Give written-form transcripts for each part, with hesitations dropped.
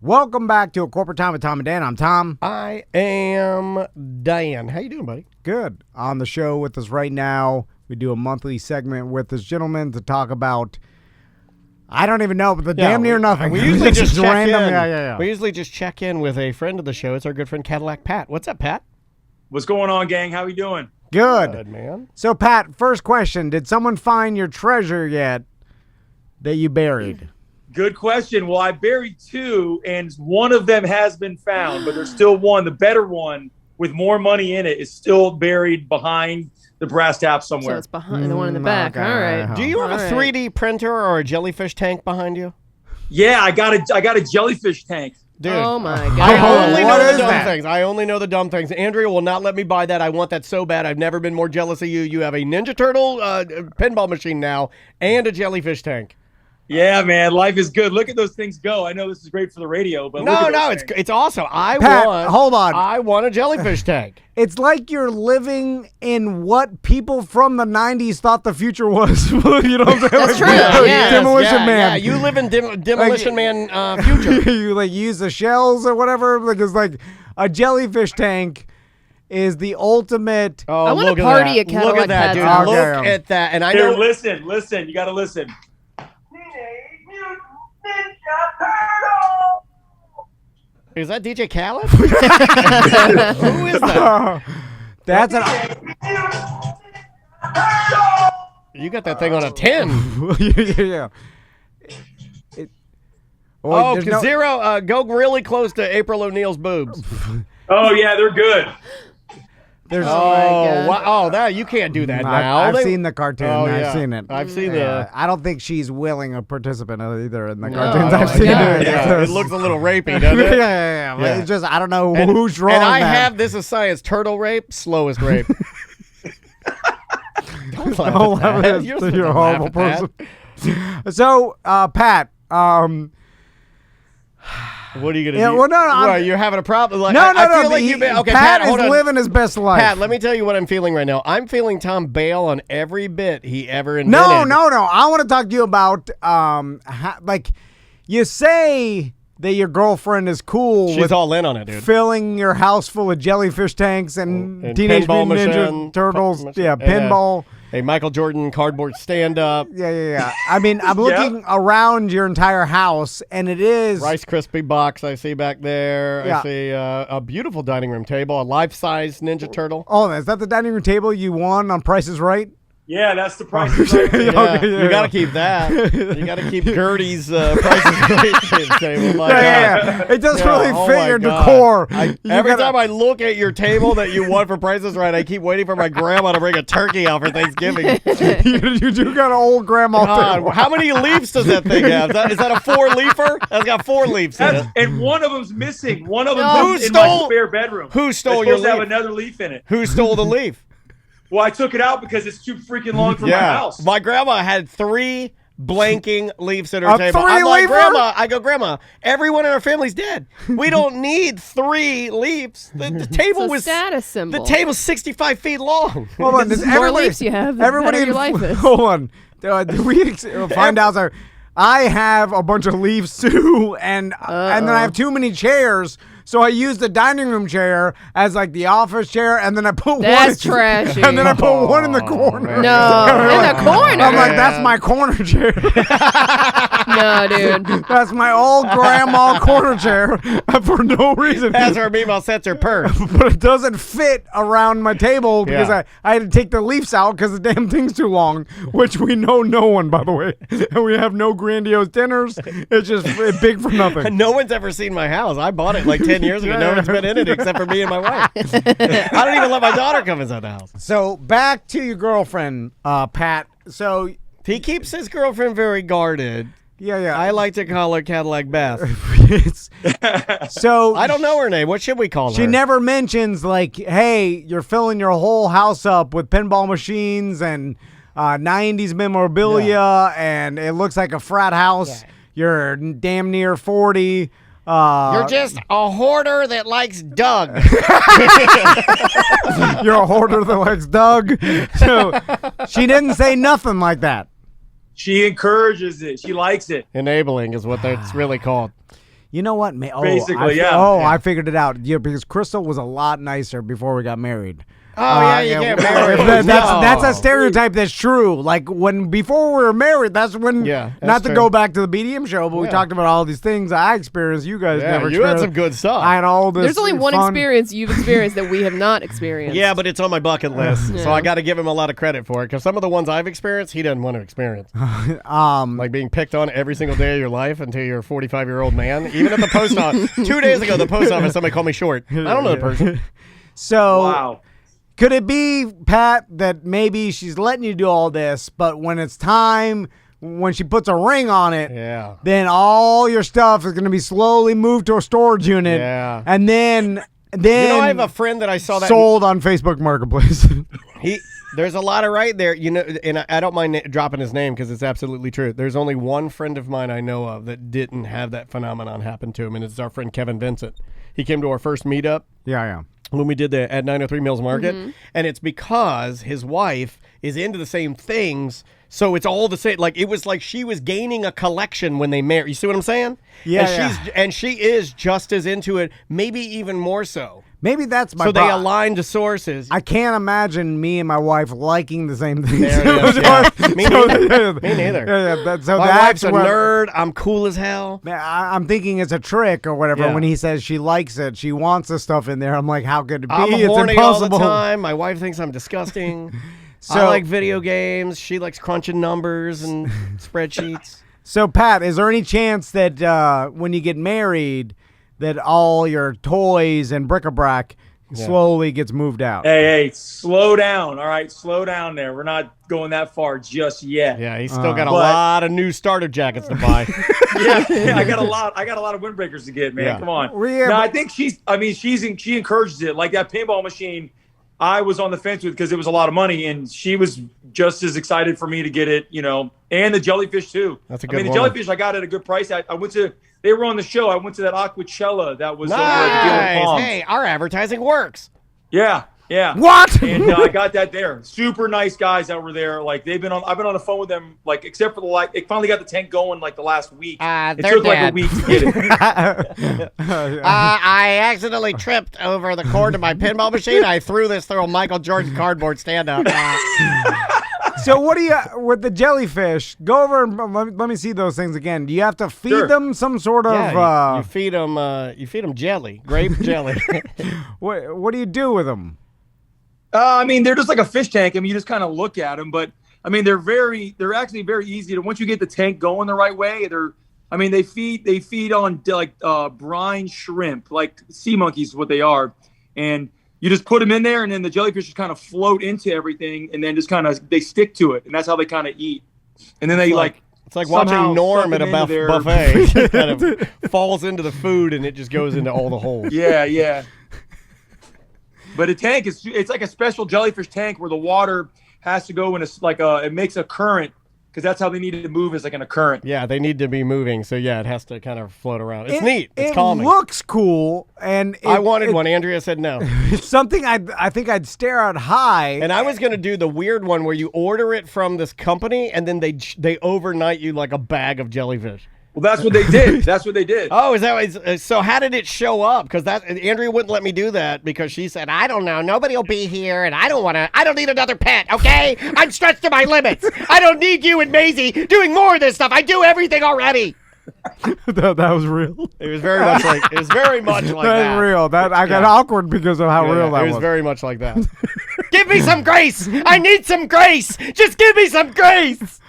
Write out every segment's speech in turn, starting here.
Welcome back to A Corporate Time with Tom and Dan. I'm Tom. I am Dan. How you doing, buddy? Good. On the show with us right now, we do a monthly segment with this gentleman to talk about, I don't even know, but damn near nothing. We usually just check random. in. Yeah. We usually just check in with a friend of the show. It's our good friend Cadillac Pat. What's up, Pat? What's going on, gang? How we doing? Good, man. So, Pat, first question. Did someone find your treasure yet that you buried? Good question. Well, I buried two, and one of them has been found, but there's still one. The better one with more money in it is still buried behind the brass tap somewhere. So it's behind the one in the back. Okay. All right. Do you have a 3D printer or a jellyfish tank behind you? Yeah, I got a jellyfish tank. Dude. Oh, my God. I only What know the is dumb that? things. I only know the dumb things. Andrea will not let me buy that. I want that so bad. I've never been more jealous of you. You have a Ninja Turtle pinball machine now and a jellyfish tank. Yeah, man, life is good. Look at those things go. I know this is great for the radio, but It's awesome. Pat, hold on. I want a jellyfish tank. It's like you're living in what people from the 90s thought the future was. You know what I'm saying? That's true. Demolition Man. Yeah, you live in Demolition Man future. You like use the shells or whatever. Like it's like a jellyfish tank is the ultimate. Oh, I want look to at party that. at Look Cadillac at that, Pat's dude. house. Look Okay. at that. And I Here, know. listen. You got to listen. Is that DJ Khaled? Who is that? That's an. You got that thing on a 10. Yeah. There's no- Zero, go really close to April O'Neil's boobs. Oh, yeah, they're good. There's. God. Wow. That you can't do that now. I've seen the cartoon. Oh, I've yeah. seen it. I've seen I don't think she's willing a participant either in the No. cartoons. Oh, I've seen God. it. Yeah, it looks a little rapey, doesn't it? Yeah. Yeah. It's just I don't know who's wrong. And I man. have this is science. Turtle rape, slowest rape. Don't laugh Don't at laugh that. at You're that. supposed You're a to laugh horrible at person. So, Pat. What are you gonna Yeah, do? well, no, you're having a problem. Like, No. I feel like you've been okay. Pat hold is on. living his best life. Pat, let me tell you what I'm feeling right now. I'm feeling Tom bail on every bit he ever invented. No. I want to talk to you about like you say that your girlfriend is cool She's with all in on it, dude. filling your house full of jellyfish tanks and And Teenage pinball Mutant Ninja machine, Turtles. machine, Yeah, pinball. A Michael Jordan cardboard stand-up, Yeah. I mean, I'm looking around your entire house, and it is Rice Krispie box I see back there. Yeah. I see a beautiful dining room table, a life-size Ninja Turtle. Oh, is that the dining room table you won on Price is Right? Yeah, that's the price. Yeah. Yeah, Okay, you got to keep that. You got to keep Gertie's prices right table. My God. Yeah. It does Yeah, really oh fit my your God. decor. Every time I look at your table that you won for Prices Right, I keep waiting for my grandma to bring a turkey out for Thanksgiving. you do got an old grandma table. God, how many leaves does that thing have? Is that a 4-leafer? That's got 4 leaves in it. And one of them's missing. One of Who them's in stole- my spare bedroom. Who stole It's your supposed to have leaf? another leaf in it. Who stole the leaf? Well, I took it out because it's too freaking long for my house. My grandma had 3 blanking leaves at her A table. I'm like, three-leafer? Grandma, everyone in our family's dead. We don't need 3 leaves. The table It's a was status symbol. The table's 65 feet long. Hold on, does The more everybody- leaves you have, the everybody better in your life is. Hold on. Do we find out that I have a bunch of leaves too, and then I have too many chairs. So I use the dining room chair as like the office chair, and then I put That's one. trashy. And then I put one in the corner. No, in the corner. I'm like, that's my corner chair. No, dude. That's my old grandma corner chair for no reason. That's her meanwhile sets her purse. But it doesn't fit around my table because Yeah. I had to take the leaves out because the damn thing's too long, which we know no one, by the way. And we have no grandiose dinners. It's just big for nothing. No one's ever seen my house. I bought it like 10 years ago. No one's been in it except for me and my wife. I don't even let my daughter come inside the house. So back to your girlfriend, Pat. So He keeps his girlfriend very guarded. yeah. I like to call her Cadillac Beth. So I don't know her name. What should we call her? she never mentions like, hey, you're filling your whole house up with pinball machines and 90s memorabilia, and it looks like a frat house. Yeah. You're damn near 40. You're just a hoarder that likes Doug. You're a hoarder that likes Doug. So she didn't say nothing like that. She encourages it. She likes it. Enabling is what that's really called. You know what? Basically, yeah. I figured it out. Yeah, because Crystal was a lot nicer before we got married. Oh, yeah, you get married. That's a stereotype that's true. Like, before we were married, that's when, not to go back to the BDM show, but we talked about all these things I experienced. You guys never you had some good stuff. I had all this There's only one fun experience you've experienced that we have not experienced. Yeah, but it's on my bucket list, so I got to give him a lot of credit for it, because some of the ones I've experienced, he doesn't want to experience. Like being picked on every single day of your life until you're a 45-year-old man. Even at the post office. 2 days ago, the post office, somebody called me short. I don't know the person. So, wow. Could it be, Pat, that maybe she's letting you do all this, but when it's time, when she puts a ring on it, then all your stuff is going to be slowly moved to a storage unit, and then I have a friend that I saw that sold on Facebook Marketplace. There's a lot of right there, and I don't mind dropping his name because it's absolutely true. There's only one friend of mine I know of that didn't have that phenomenon happen to him, and it's our friend Kevin Vincent. He came to our first meetup. Yeah. When we did at 903 Mills Market, and it's because his wife is into the same things, so it's all the same. Like, it was like she was gaining a collection when they married. You see what I'm saying? Yeah. And she is just as into it, maybe even more so. Maybe that's my. So they aligned to sources. I can't imagine me and my wife liking the same things. There it is, yeah. Me neither. So my wife's a nerd. I'm cool as hell. I'm thinking it's a trick or whatever. Yeah. When he says she likes it, she wants the stuff in there. I'm like, how could it be? I'm It's horny impossible. all the time. My wife thinks I'm disgusting. So, I like video games. She likes crunching numbers and spreadsheets. So, Pat, is there any chance that when you get married, that all your toys and bric-a-brac slowly gets moved out? Hey, slow down. All right, slow down there. We're not going that far just yet. Yeah, he's still got a lot of new starter jackets to buy. I got a lot of windbreakers to get, man. Yeah. Come on. I think she encourages it. Like that pinball machine, I was on the fence with because it was a lot of money, and she was just as excited for me to get it, and the jellyfish too. That's a good one. The jellyfish I got at a good price. They were on the show. I went to that Aquacella that was over at the Gillian Palms. Hey, our advertising works. Yeah. What? And I got that there. Super nice guys that were there. Like I've been on the phone with them. Like except for the light, it finally got the tank going like the last week. It took like a week to get it. I accidentally tripped over the cord of my pinball machine. I threw this through a Michael Jordan cardboard stand-up. So what do you with the jellyfish? Go over and let me see those things again. Do you have to feed them some sort of? You feed them jelly, grape jelly. What do you do with them? They're just like a fish tank. You just kind of look at them, but they're actually very easy to. Once you get the tank going the right way, they feed on like brine shrimp, like sea monkeys is what they are, and you just put them in there, and then the jellyfish just kind of float into everything, and then just kind of they stick to it, and that's how they kind of eat. And then it's like watching Norm at a buffet. It kind of falls into the food, and it just goes into all the holes. Yeah. But a tank it's like a special jellyfish tank where the water has to go in it makes a current, because that's how they need to move, is like in a current. Yeah, they need to be moving, so it has to kind of float around. It's neat. It's calming. It looks cool, and I wanted one. Andrea said no. It's something I think I'd stare at high. And I was going to do the weird one where you order it from this company, and then they overnight you like a bag of jellyfish. Well, that's what they did. Oh, is that so? How did it show up? Because Andrea wouldn't let me do that because she said, "I don't know, nobody will be here, and I don't need another pet. Okay, I'm stretched to my limits. I don't need you and Maisie doing more of this stuff. I do everything already." that was real. It was very much like that. That's real. I got awkward because of how real that was. It was very much like that. Give me some grace. I need some grace. Just give me some grace.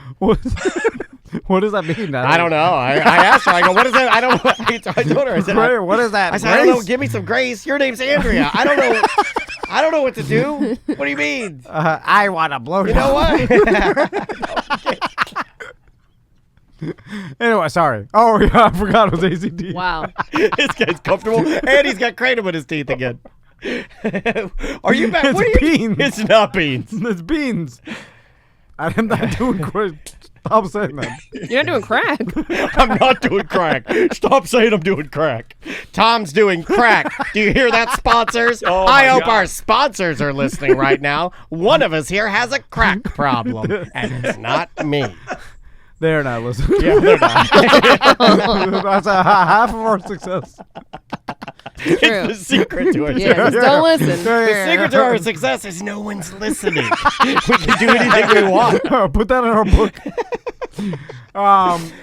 What does that mean? I don't know. I asked her. I go, what is that? I don't know. I told her. I said, what is that? I said, I don't know. Give me some grace. Your name's Andrea. I don't know. I don't know what to do. What do you mean? I want to blow. You know what? Anyway, sorry. Oh, yeah, I forgot it was ACD. Wow. This guy's comfortable, and he's got kratom in his teeth again. Are you back? It's beans. It's not beans. It's beans. I'm not doing great. Stop saying that. You're not doing crack. I'm not doing crack. Stop saying I'm doing crack. Tom's doing crack. Do you hear that, sponsors? I hope our sponsors are listening right now. One of us here has a crack problem, and it's not me. They're not listening. Yeah, they're not. That's half of our success. True. It's the secret to our Yeah, success. just don't listen. The secret to our success is no one's listening. We can do anything we want. Put that in our book.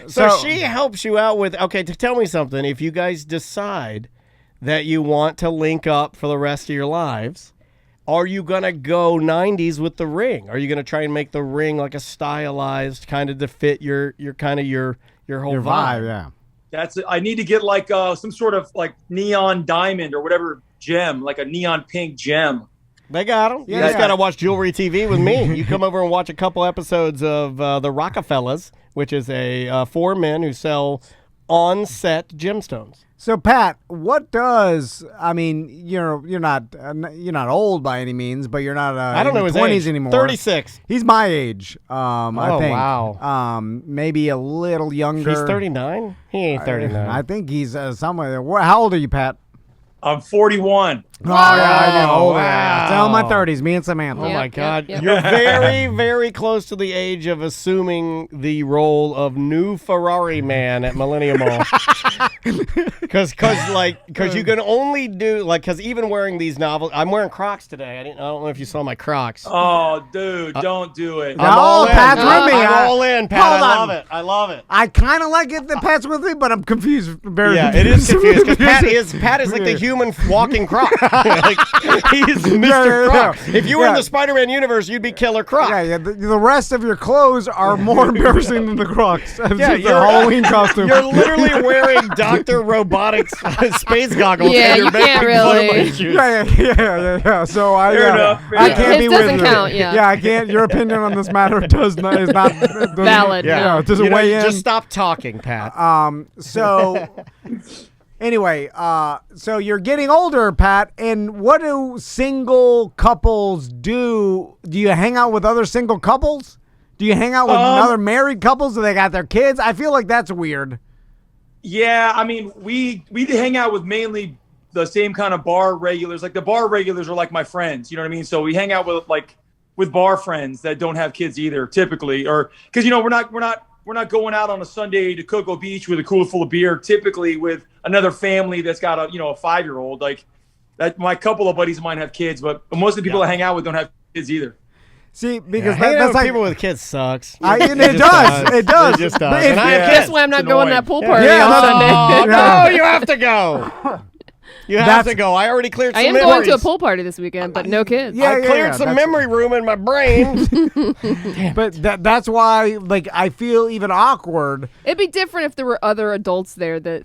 So she helps you out with, okay, to tell me something. If you guys decide that you want to link up for the rest of your lives, are you going to go 90s with the ring? Are you going to try and make the ring like a stylized kind of to fit your whole your vibe? vibe, yeah. I need to get like some sort of like neon diamond or whatever gem, like a neon pink gem. They got them. You Yeah. just got to watch Jewelry TV with me. You come over and watch a couple episodes of The Rockefellers, which is a 4 men who sell on-set gemstones. So Pat, what does you're not old by any means, but you're not I don't know in his your 20s age. anymore. 36. He's my age. I think. Wow. Maybe a little younger. He's 39? He ain't 39. I think he's somewhere. How old are you, Pat? I'm 41. Oh, yeah, I know. Older. Wow. Still in my 30s. Me and Samantha. Oh, Yep, my yep, God. yep. You're very, very close to the age of assuming the role of new Ferrari man at Millennium Mall. Because you can only do, because even wearing these novels, I'm wearing Crocs today. I don't know if you saw my Crocs. Oh, dude, don't do it. No, I'm all in. Pat's with me. I'm all in, Pat. Hold I on. love it. I love it. I kind of like it that Pat's with me, but I'm confused. Very Yeah, it is confused because Pat is like the human walking Croc. Like, he's Mr. Yeah, Croc. yeah. If you were in Yeah. the Spider-Man universe, you'd be Killer Croc. Yeah. The rest of your clothes are more embarrassing than the Crocs. Yeah, It's a Halloween costume. You're literally wearing Dr. Robotics space goggles. Yeah, and you're you can't making really. floaty shoes. Yeah. So Fair enough, fair I enough. can't His be doesn't with you. count, yeah. Yeah, I can't. Your opinion on this matter is not doesn't- Valid, Yeah, no. it doesn't You know, weigh you in. just stop talking, Pat. So anyway, so you're getting older, Pat, and what do single couples do? Do you hang out with other single couples? Do you hang out with other married couples? Do they got their kids? I feel like that's weird. Yeah, I mean, we hang out with mainly the same kind of bar regulars. Like the bar regulars are like my friends, you know what I mean? So we hang out with bar friends that don't have kids either, typically, or because we're not going out on a Sunday to Cocoa Beach with a cooler full of beer, typically with another family that's got a 5-year-old. Like that, my couple of buddies of mine have kids, but most of the people I hang out with don't have kids either. See, because Hanging out that's with like people with kids sucks. It just does. It does. It just does. But if- And I have Yeah. kids. That's why I'm not It's going to annoying. that pool party Yeah, on that's- Sunday. No, you have to go. You have That's- to go. I already cleared some I am memories. going to a pool party this weekend, but no kids. Yeah, I cleared some that's- memory room in my brain. But that's why, I feel even awkward. It'd be different if there were other adults there that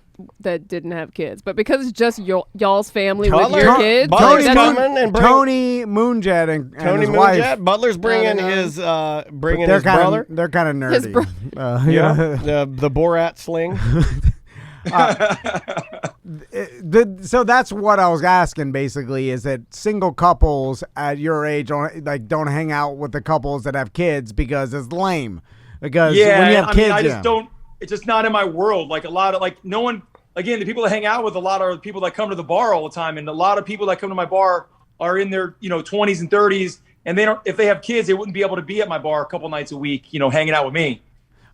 didn't have kids, but because it's just y'all's family with Butler- your kids. Butler's that's- coming and bring Tony Moonjet and Tony his wife. Moonjet. Butler's bringing No, no, no. his They're his brother. They're kind of nerdy. His bro- The Borat sling. So that's what I was asking. Basically, is that single couples at your age don't hang out with the couples that have kids because it's lame. Because Yeah, when you have I kids, mean, I just don't. It's just not in my world. Like a lot of no one. Again, the people that hang out with a lot are the people that come to the bar all the time, and a lot of people that come to my bar are in their 20s and 30s, and they don't. If they have kids, they wouldn't be able to be at my bar a couple nights a week, hanging out with me.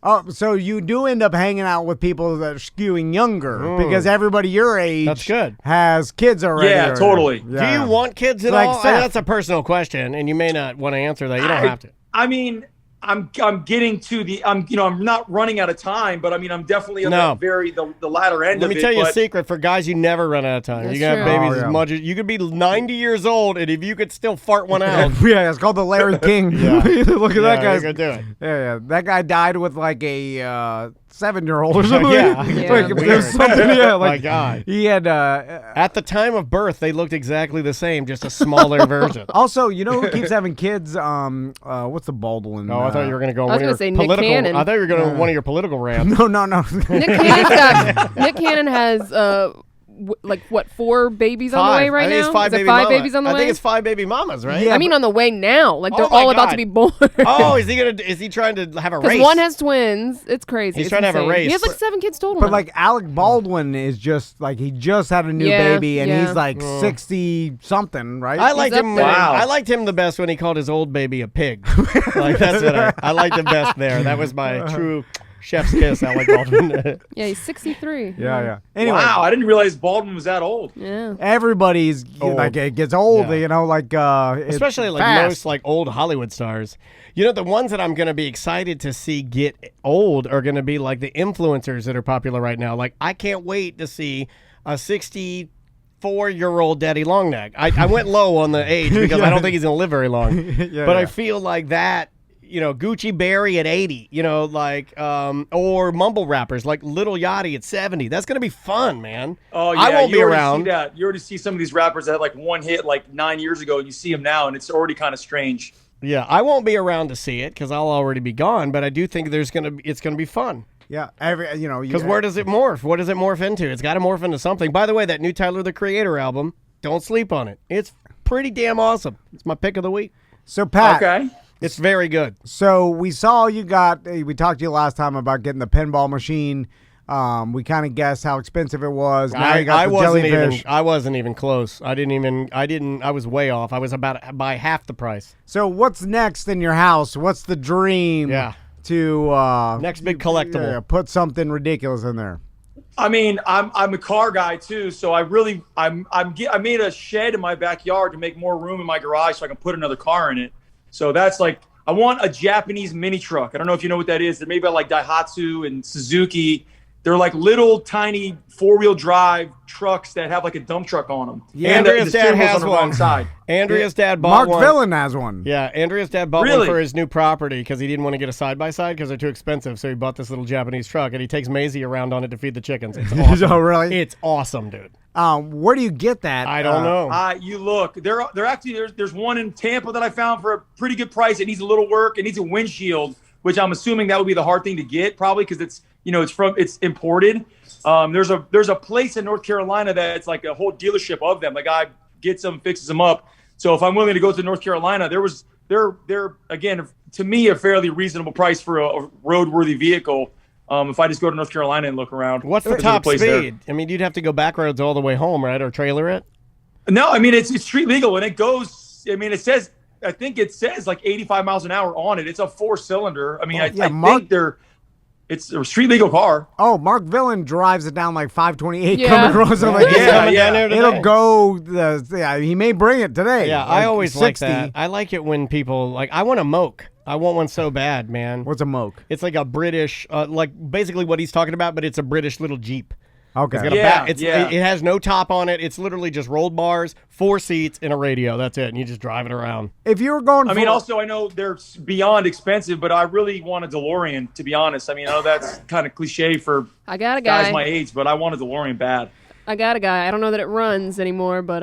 Oh, so you do end up hanging out with people that are skewing younger because everybody your age That's good. has kids already. Yeah, totally. Do you want kids at Like all? Seth. That's a personal question, and you may not want to answer that. You don't have to. I mean, I'm getting to the. I'm not running out of time, but I mean, I'm definitely on No. the latter end Let of me it. tell you a but- secret for guys. You never run out of time. That's You can have true. babies Oh, yeah. as much as you could be 90 years old, and if you could still fart one out, Yeah, it's called the Larry King. Yeah. Look at that you're guy. gonna do it. Yeah. That guy died with like a 7-year-old or something. Yeah. Yeah. Like, if Weird. there's something. Yeah, like My God. he had. At the time of birth, they looked exactly the same, just a smaller version. Also, you know who keeps having kids? What's the Baldwin? Oh, I thought you were going to go on I was one of gonna your say Nick political. Cannon. I thought you were going to one of your political rants. No. Nick Cannon has 4 babies on the way right I think now? it's 5 Is it baby 5 mama. babies on the I way? think it's 5 baby mamas, right? Yeah. I mean, on the way now. Like, Oh they're my all about God. to be born. Oh, is he trying to have a Because race? one has twins. It's crazy. He's It's trying to have a insane. race. He has like 7 kids total. But now. like Alec Baldwin is just like he just had a new Yeah, baby and yeah. he's like 60 something, right? I liked up him. there. Wow. I liked him the best when he called his old baby a pig. Like that's what I liked him best there. That was my true Chef's kiss, Alec Baldwin. Yeah, he's 63. Yeah. Anyway, Wow, I didn't realize Baldwin was that old. Yeah. everybody's Old. like it gets old, Yeah. you know, like Especially like fast. most like old Hollywood stars. You know, the ones that I'm going to be excited to see get old are going to be like the influencers that are popular right now. Like, I can't wait to see a 64-year-old Daddy Longneck. I went low on the age because I don't think he's going to live very long. But I feel like that, you know, Gucci Berry at 80, you know, like, or mumble rappers like Lil Yachty at 70. That's going to be fun, man. Oh yeah, I won't you be already around. See that. You already see some of these rappers that had like one hit like 9 years ago, and you see them now, and it's already kind of strange. Yeah, I won't be around to see it because I'll already be gone. But I do think it's gonna be fun. Yeah, Because where does it morph? What does it morph into? It's got to morph into something. By the way, that new Tyler the Creator album, don't sleep on it. It's pretty damn awesome. It's my pick of the week. So Pat, Okay. It's very good. so we saw you we talked to you last time about getting the pinball machine. We kind of guessed how expensive it was. Now you got the jellyfish. I wasn't even close. I was way off. I was about by half the price. So what's next in your house? What's the dream? Yeah. To Next big collectible. yeah, put something ridiculous in there. I mean, I'm a car guy too, so I made a shed in my backyard to make more room in my garage so I can put another car in it. So that's like, I want a Japanese mini truck. I don't know if you know what that is. They're made by like Daihatsu and Suzuki. They're like little tiny 4-wheel drive trucks that have like a dump truck on them. Yeah, and Andrea's the dad steering wheel's has on the one. wrong side. Andrea's dad bought Mark one. Villain has one. Yeah, Andrea's dad bought one Really? for his new property because he didn't want to get a side-by-side because they're too expensive. So he bought this little Japanese truck, and he takes Maisie around on it to feed the chickens. It's awesome. Oh, really? It's awesome, dude. Where do you get that? I don't know. You look, they're actually there's one in Tampa that I found for a pretty good price. It needs a little work. It needs a windshield, which I'm assuming that would be the hard thing to get probably because it's imported. There's a place in North Carolina that's like a whole dealership of them. The guy gets them, fixes them up. So if I'm willing to go to North Carolina, they're again to me a fairly reasonable price for a roadworthy vehicle. If I just go to North Carolina and look around. What's the there's a top place speed? there. I mean, you'd have to go back roads all the way home, right, or trailer it? No, I mean it's street legal and it goes. I mean I think it says like 85 miles an hour on it. It's a 4-cylinder. I mean I think it's a street legal car. Oh, Mark Villain drives it down like 528 Yeah. coming across. I'm like, He's coming down there today. it'll go. He may bring it today. Yeah, like I always 60. like that. I like it when people like. I want a moke. I want one so bad, man. What's a moke? It's like a British, like basically what he's talking about, but it's a British little Jeep. Okay. It's got a Yeah, it has no top on it. It's literally just rolled bars, 4 seats, and a radio. That's it. And you just drive it around. If you were going, I mean, also I know they're beyond expensive, but I really want a DeLorean. To be honest, I mean, I know that's kind of cliche for I got a guys guy. my age, but I want a DeLorean bad. I got a guy. I don't know that it runs anymore, but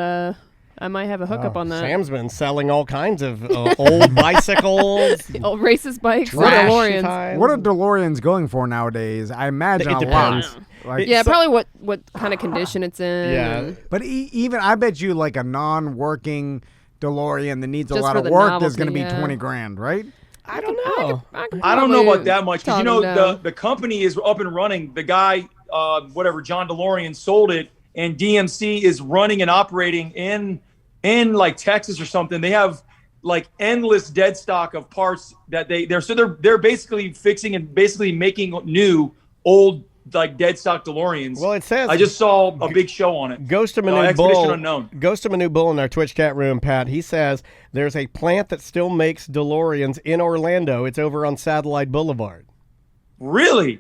I might have a hookup on that. Sam's been selling all kinds of old bicycles. Old racist bikes, or Trashy DeLoreans. time. what are DeLoreans going for nowadays? I imagine It a depends. lot. Like, Yeah, So- probably what kind of condition it's in. Yeah. and- but even I bet you like a non-working DeLorean that needs a Just lot for of the work is novelty, going to be yeah. 20 grand, right? I don't know. I don't know about that much because talk him down. the company is up and running. The guy, John DeLorean, sold it, and DMC is running and operating in like Texas or something. They have like endless dead stock of parts that they're basically fixing and basically making new old like dead stock DeLoreans. Well, it says I just saw a big show on it. Ghost of Expedition Bull. Unknown. Ghost of Manu Bull in our Twitch chat room, Pat. He says there's a plant that still makes DeLoreans in Orlando. It's over on Satellite Boulevard. Really?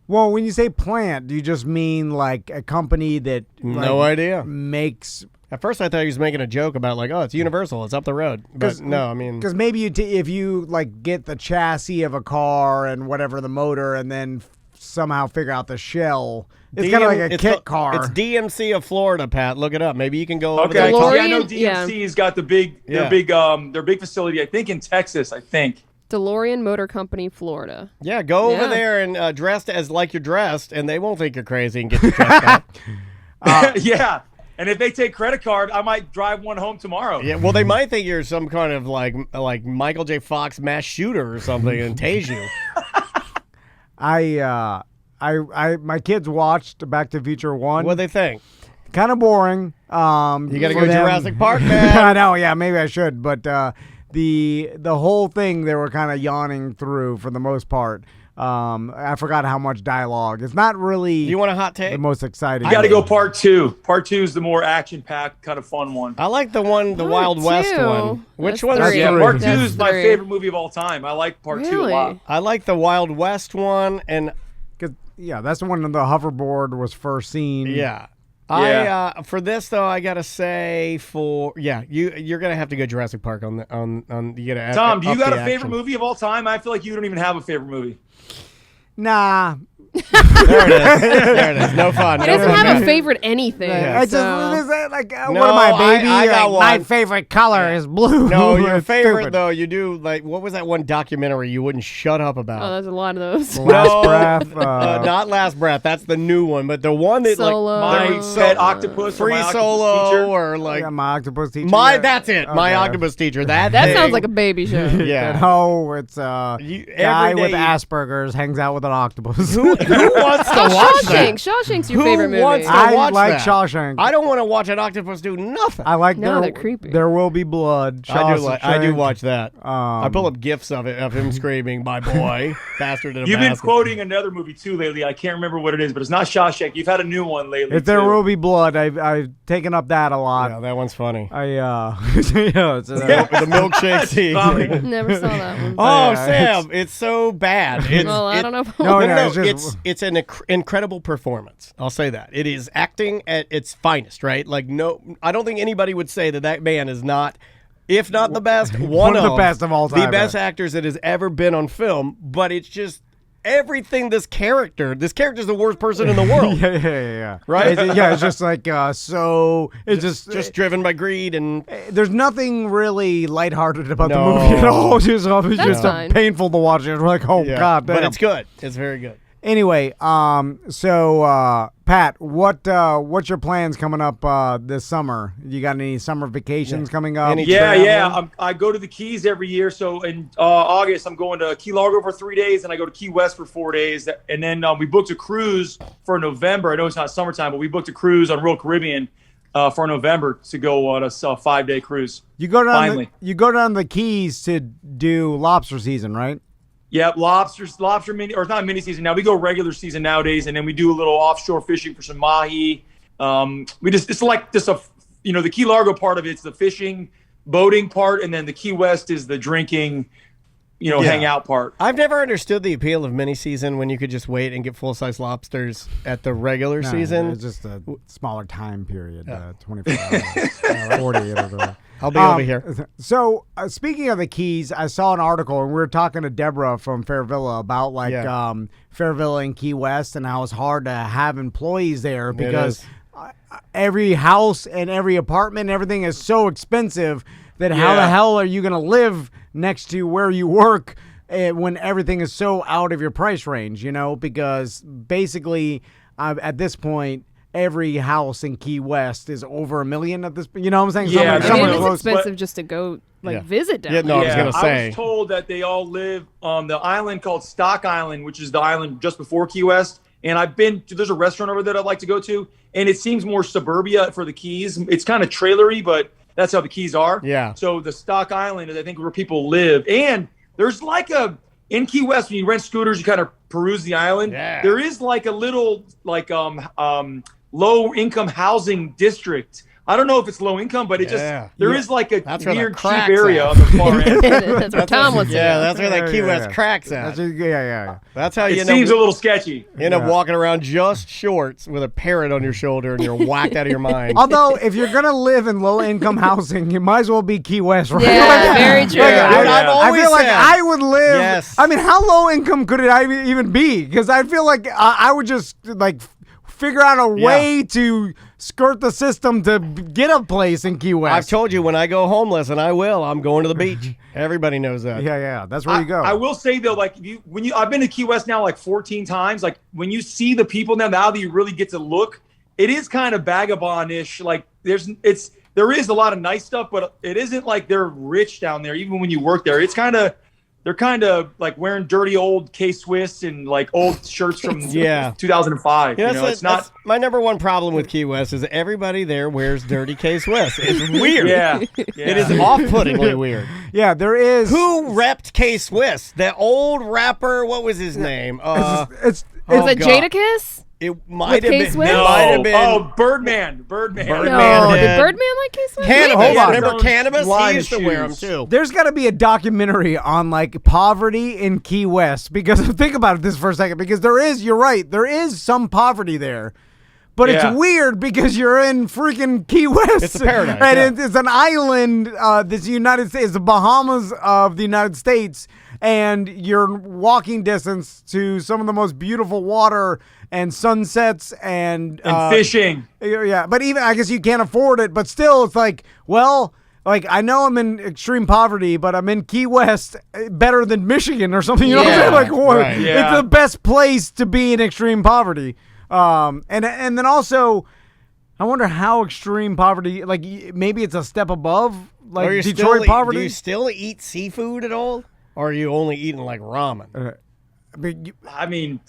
Well, when you say plant, do you just mean like a company that No idea. makes? At first, I thought he was making a joke about like, oh, it's Universal, it's up the road. But no, I mean, Because maybe if you like get the chassis of a car and whatever the motor, and then somehow figure out the shell, it's kind of like a kit car. It's DMC of Florida, Pat. Look it up. Maybe you can go over Okay. there. and talk- Yeah, I know DeLorean, yeah. DMC's got the big Yeah. their big facility. I think in Texas. I think. DeLorean Motor Company, Florida. Yeah, go over Yeah. there and dressed as like you're dressed, and they won't think you're crazy and get you dressed up. Yeah. And if they take credit card, I might drive one home tomorrow. Yeah, well, they might think you're some kind of like Michael J. Fox mass shooter or something and tase you. My kids watched Back to the Future 1. What they think? Kind of boring. You got to for go them. Jurassic Park, man. I know, yeah, maybe I should, but the whole thing they were kind of yawning through for the most part. I forgot how much dialogue. It's not really You want a hot take? the most exciting. You got to go part 2. Part 2 is the more action-packed, kind of fun one. I like the Wild West one. Which That's one? three. Yeah, part 2 That's is my three. favorite movie of all time. I like part 2 a Really? lot. I like the Wild West one, and That's the one that the hoverboard was first seen. yeah. Yeah. I for this though, I gotta say you're gonna have to go Jurassic Park on you gotta Tom, do you up got the a favorite action. movie of all time? I feel like you don't even have a favorite movie. Nah. There it is. There it is. No fun. He No doesn't fun. have a favorite anything. I just so. is that like No, what am I, baby? I got Like, my one. favorite color is blue. No, your It's favorite stupid. though. You do like what was that one documentary you wouldn't shut up about? Oh, there's a lot of those. Last Breath. Not Last Breath. That's the new one, but the one that Solo. like My Pet Octopus, or Free My Octopus Solo Teacher. or like Yeah, my octopus teacher. my. yeah. That's it. My Okay. Octopus Teacher. That That thing. sounds like a baby show. Yeah. No, it's You- guy every with day- Asperger's hangs out with an octopus. Who wants to Oh, watch that? Shawshank's your Who favorite movie. wants to I watch like that? Shawshank. I don't want to watch an octopus do nothing. I like No, there. they're creepy. There will be blood. I do Shawshank. watch that. I pull up gifs of it of him screaming, "My boy, bastard in a You've been basket." quoting another movie too lately. I can't remember what it is, but it's not Shawshank. You've had a new one lately. If there too. will be blood, I've taken up that a lot. Yeah, that one's funny. I yeah, it's, The milkshake scene. Comedy. Never saw that one. Oh, Yeah, Sam, it's so bad. It's, Well, I don't know. If No, No, yeah, no, it's just- it's an incredible performance. I'll say that. It is acting at its finest, right? Like, no, I don't think anybody would say that man is not, if not the best, one of the best of all the time, best yeah. actors that has ever been on film. But it's just everything. This character's the worst person in the world. yeah. Right? It's just like so. It's Just driven by greed and there's nothing really lighthearted about the No. movie at all. It's just That's fine. painful to watch it. We're like, oh yeah. god damn. But it's good. It's very good. Anyway, so Pat, what's your plans coming up this summer? You got any summer vacations coming up? Any Yeah, traveling? yeah. I go to the Keys every year. So in August, I'm going to Key Largo for 3 days, and I go to Key West for 4 days. And then we booked a cruise for November. I know it's not summertime, but we booked a cruise on Royal Caribbean for November to go on a 5-day cruise. You go down. Finally. You go down the Keys to do lobster season, right? Yeah, lobster mini, or it's not mini season now. We go regular season nowadays, and then we do a little offshore fishing for some mahi. It's like just the Key Largo part of it's the fishing, boating part, and then the Key West is the drinking, hang out part. I've never understood the appeal of mini season when you could just wait and get full-size lobsters at the regular No, season. It's just a smaller time period, 24 hours, 48 of the. I'll be over here. So speaking of the Keys, I saw an article, and we were talking to Deborah from Fairvilla about Fairvilla and Key West, and how it's hard to have employees there because every house and every apartment and everything is so expensive that how the hell are you going to live next to where you work when everything is so out of your price range? Because basically at this point, every house in Key West is over $1 million at this. You know what I'm saying? Yeah, Somewhere it is close. expensive just to go visit down Yeah, no, there. I was gonna say. I was told that they all live on the island called Stock Island, which is the island just before Key West. And I've been to, there's a restaurant over there that I'd like to go to, and it seems more suburbia for the Keys. It's kind of trailery, but that's how the Keys are. Yeah. So the Stock Island is, I think, where people live. And there's like in Key West, when you rent scooters, you kind of peruse the island. Yeah. There is like a little low income housing district. I don't know if it's low income, but it there is like a That's where the weird cheap cracks area at. on the far end. That's what Tom would say. Yeah, that's where that Key Yeah, West yeah. cracks at. Yeah. That's how you It end up, seems a little sketchy. you end up walking around just shorts with a parrot on your shoulder and you're whacked out of your mind. Although, if you're gonna live in low-income housing, you might as well be Key West, right? Yeah, very true. I've I always feel like said- I would live. Yes. I mean, how low income could it even be? Because I feel like I would just figure out a way to skirt the system to get a place in Key West. I've told you when I go homeless, and I will, I'm going to the beach. Everybody knows that. Yeah, that's where you go. I will say though, like I've been to Key West now like 14 times. Like when you see the people now that you really get to look, it is kind of vagabond-ish. Like there is a lot of nice stuff, but it isn't like they're rich down there. Even when you work there, it's kind of they're kind of like wearing dirty old K-Swiss and like old shirts from 2005. Yeah, it's not. That's my number one problem with Key West is everybody there wears dirty K-Swiss. It's weird. Yeah. It is off-puttingly weird. Yeah, there is. Who repped K-Swiss? That old rapper, what was his name? It's Is it Jadakiss? It might have been. K-Swiss? It might have been. Oh, Birdman. Birdman No, did. did Birdman like K-Swiss? Cannabis. Hold on. Remember cannabis? Line He used to wear them shoes. too. There's got to be a documentary on like poverty in Key West because think about this for a second because you're right, there is some poverty there. But Yeah. it's weird because you're in freaking Key West. It's a paradise, And yeah. it's an island, this United States, the Bahamas of the United States, and you're walking distance to some of the most beautiful water and sunsets and fishing. Yeah, but even I guess you can't afford it, but still it's like, well, like I know I'm in extreme poverty, but I'm in Key West, better than Michigan or something. You know what I'm saying? Like, what? right. Yeah. It's the best place to be in extreme poverty. And then also, I wonder how extreme poverty. Like maybe it's a step above like Are you Detroit still, poverty. Do you still eat seafood at all? Or are you only eating like ramen? I mean,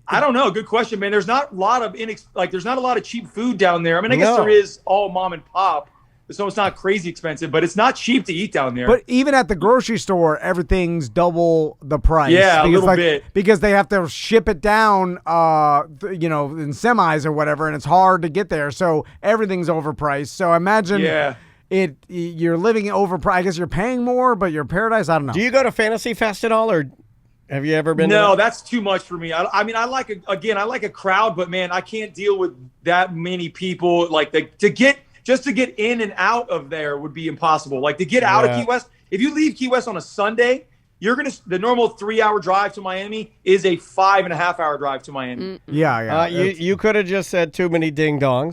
I don't know. Good question, man. There's not a lot of there's not a lot of cheap food down there. I mean, I guess No. there is all mom and pop, so it's not crazy expensive, but it's not cheap to eat down there. But even at the grocery store, everything's double the price. Yeah, a because, little bit. Because they have to ship it down, in semis or whatever, and it's hard to get there. So everything's overpriced. So imagine you're living overpriced. I guess you're paying more, but you're paradise. I don't know. Do you go to Fantasy Fest at all, or have you ever been? No, to that's too much for me. I mean, I like a crowd, but man, I can't deal with that many people. Like to get in and out of there would be impossible. Like to get out of Key West, if you leave Key West on a Sunday, the normal 3-hour drive to Miami is a 5.5-hour drive to Miami. Yeah. You could have just said too many ding dongs.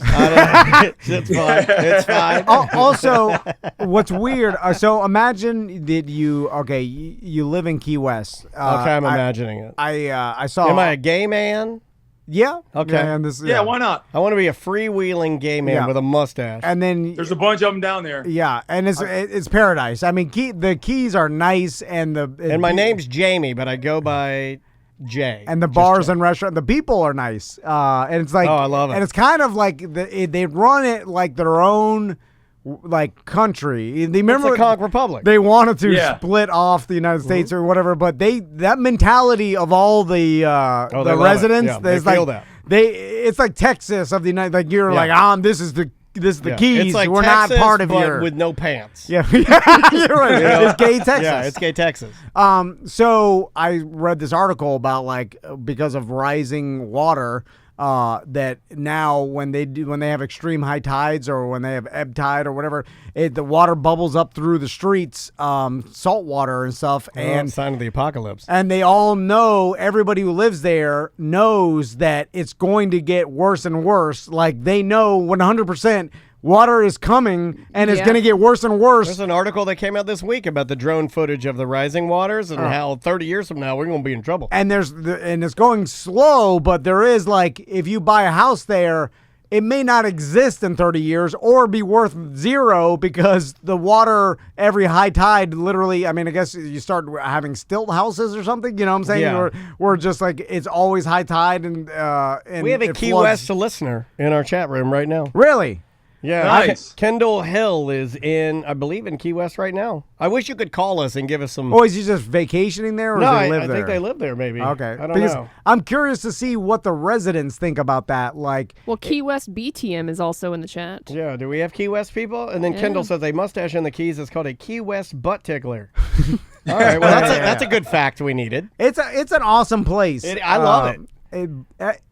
It's fine. It's fine. Also, what's weird? So imagine that you live in Key West. Okay, I'm imagining it. I saw. Am I a gay man? Yeah. Okay. And Yeah, why not? I want to be a freewheeling gay man with a mustache. And then There's a bunch of them down there. yeah, and it's paradise. I mean, the Keys are nice, and my name's Jamie, but I go by Jay. and the bars and restaurant, the people are nice. And it's like, Oh, I love it. And it's kind of like they run it like their own like country. They remember It's a Conch Republic. They wanted to Yeah. split off the United States or whatever, but that mentality of all the they love it. residents, Yeah, they there's feel like that. it's like Texas of the United. Like you're Yeah. like, this is the Yeah. Keys. It's like We're Texas, not part of but your with no pants. yeah. You're right. It's gay Texas. Yeah, it's gay Texas. So I read this article about like because of rising water, that now when they have extreme high tides or when they have ebb tide or whatever, the water bubbles up through the streets, salt water and stuff, and sign of the apocalypse. and they all know, everybody who lives there knows that it's going to get worse and worse. Like they know 100%. Water is coming, and it's Yeah. going to get worse and worse. There's an article that came out this week about the drone footage of the rising waters and how 30 years from now we're going to be in trouble. And it's going slow, but there is like, if you buy a house there, it may not exist in 30 years or be worth zero because the water every high tide literally, I mean, I guess you start having stilt houses or something, you know what I'm saying? Yeah. We're just like, it's always high tide and We have a it Key floods. West listener in our chat room right now. Really? Yeah, Nice. Kendall Hill is I believe in Key West right now. I wish you could call us and give us some. Or is he just vacationing there or no, does he live I there? think they live there maybe. Okay. I don't Because know. I'm curious to see what the residents think about that. Like, Well, Key West BTM is also in the chat. Yeah, do we have Key West people? And then Kendall says a mustache in the Keys is called a Key West butt tickler. All right, well that's a good fact we needed. it's an awesome place. I love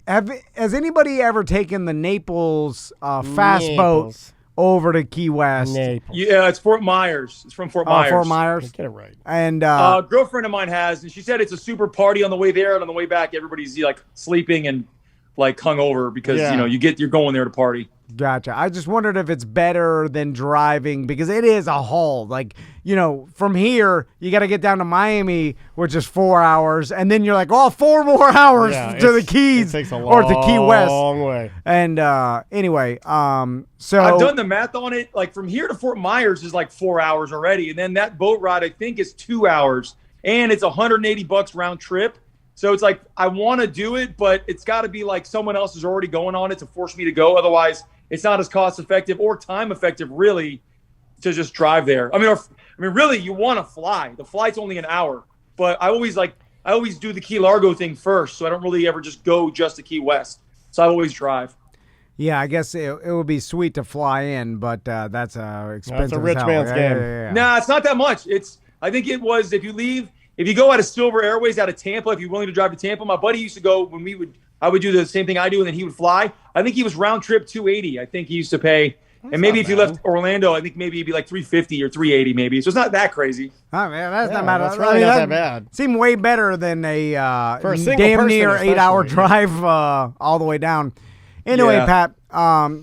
Has anybody ever taken the Naples fast boat Naples. over to Key West? Naples. Yeah, it's Fort Myers. It's from Fort Myers. Fort Myers. Get it right. And A girlfriend of mine has, and she said it's a super party on the way there, and on the way back, everybody's like sleeping and like hungover because you're going there to party. Gotcha. I just wondered if it's better than driving because it is a haul. Like, from here, you got to get down to Miami, which is 4 hours. And then you're like, 4 more hours to the Keys or to Key West. Long way. And anyway, so I've done the math on it. Like from here to Fort Myers is like 4 hours already. And then that boat ride, I think, is 2 hours. And it's $180 round trip. So it's like, I want to do it, but it's got to be like someone else is already going on it to force me to go. Otherwise, it's not as cost effective or time effective, really, to just drive there. I mean, really, you want to fly. The flight's only an hour, but I always do the Key Largo thing first, so I don't really ever just go just to Key West. So I always drive. Yeah, I guess it would be sweet to fly in, but that's expensive. That's a rich man's game. Nah, it's not that much. I think it was if you go out of Silver Airways out of Tampa, if you're willing to drive to Tampa. My buddy used to go when I would do the same thing I do, and then he would fly. I think he was round trip $280. I think he used to pay. And maybe if you left Orlando, I think maybe it'd be like $350 or $380 maybe. So it's not that crazy. Oh man, that's not bad. That's really not that bad. Seemed way better than a for a single damn person, near 8 hour drive all the way down. Anyway, Pat.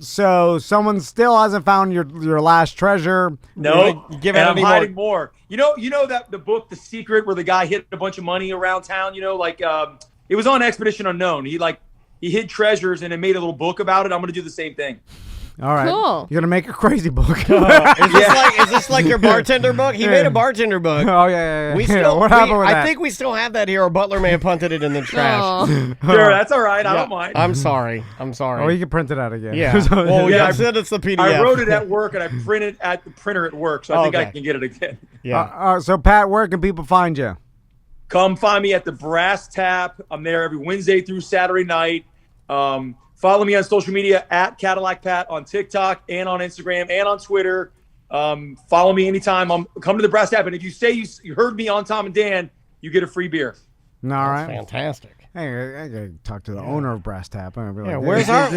So someone still hasn't found your last treasure. No, give and I'm hiding more. You know that the book, The Secret, where the guy hid a bunch of money around town. It was on Expedition Unknown. He hid treasures and it made a little book about it. I'm gonna do the same thing. All right. Cool. You're going to make a crazy book. Is this like your bartender book? He made a bartender book. Oh, yeah. What happened with that? I think we still have that here. Or Butler may have punted it in the trash. Aw. Sure, that's all right. I don't mind. I'm sorry. Oh, you can print it out again. Yeah. Well, I said it's the PDF. I wrote it at work and I printed at the printer at work, so I think I can get it again. Yeah. So, Pat, where can people find you? Come find me at the Brass Tap. I'm there every Wednesday through Saturday night. Follow me on social media at Cadillac Pat on TikTok and on Instagram and on Twitter. Follow me anytime. Come to the Brass Tap. And if you say you heard me on Tom and Dan, you get a free beer. All right. Fantastic. Hey, I gotta talk to the owner of Brass Tap. I'm gonna be like, where's some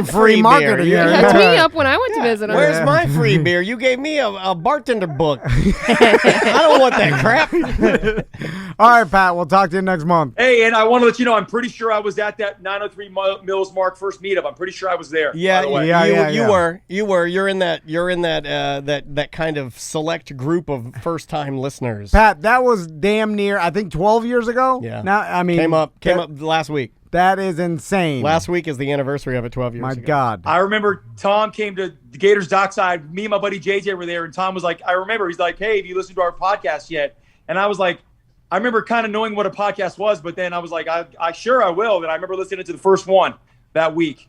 free marketing? beer? You hooked me up when I went to visit him. Where's my free beer? You gave me a bartender book. I don't want that crap. All right, Pat. We'll talk to you next month. Hey, and I want to let you know, I'm pretty sure I was at that 903 Mills Mark first meetup. I'm pretty sure I was there. Yeah, you were. You're in that kind of select group of first time listeners. Pat, that was damn near, I think, 12 years ago. Yeah. Now, I mean, came up last week. That is insane. Last week is the anniversary of it 12 years ago. My God. I remember Tom came to the Gators dockside. Me and my buddy JJ were there, and Tom was like, I remember, he's like, hey, have you listened to our podcast yet? And I was like, I remember kind of knowing what a podcast was, but then I was like, I sure I will. And I remember listening to the first one that week.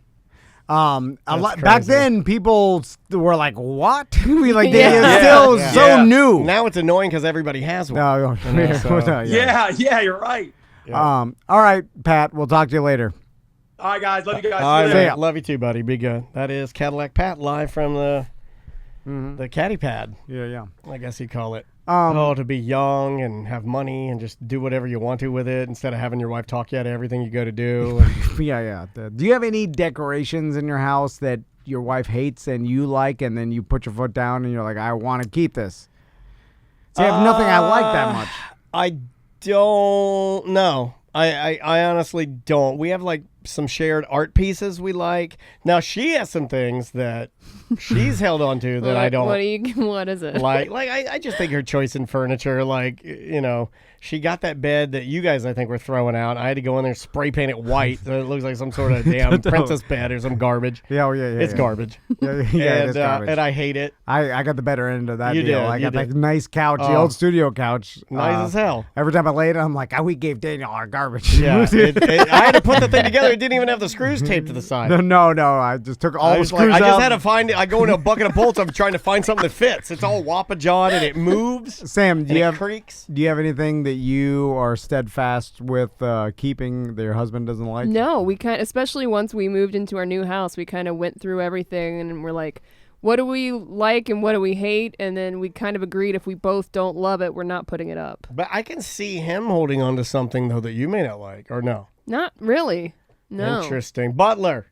Back then, people were like, "What?" Still Yeah. so new. Now it's annoying because everybody has one. No, Yeah, you're right. All right, Pat. We'll talk to you later. All right, guys. Love you guys. All See right, ya. love you too, buddy. Be good. That is Cadillac Pat live from the Caddy Pad. Yeah. I guess you'd call it. To be young and have money and just do whatever you want to with it instead of having your wife talk you out of everything you go to do. Yeah. Do you have any decorations in your house that your wife hates and you like, and then you put your foot down and you're like, I want to keep this? See, I have nothing I like that much. I don't know. I honestly don't. We have like some shared art pieces we like. Now she has some things that she's held on to that I don't. What is it? Like I just think her choice in furniture, like, she got that bed that you guys, I think, were throwing out. I had to go in there and spray paint it white so it looks like some sort of damn princess bed or some garbage. Yeah. It's garbage. It's garbage. And I hate it. I got the better end of that You deal. did, I you got did. that nice couch, the old studio couch. Nice as hell. Every time I lay it, I'm like, we gave Daniel our garbage. Yeah. I had to put the thing together. It didn't even have the screws taped to the side. No. I just took all the screws I just out. had to find it. I go into a bucket of bolts. I'm trying to find something that fits. It's all wapajawed and it moves. Sam, do you have creaks? Do you have anything that you are steadfast with keeping that your husband doesn't like? No, we especially once we moved into our new house, we kind of went through everything and we're like, what do we like and what do we hate? And then we kind of agreed if we both don't love it, we're not putting it up. But I can see him holding on to something, though, that you may not like, or no? Not really. No. Interesting. Butler.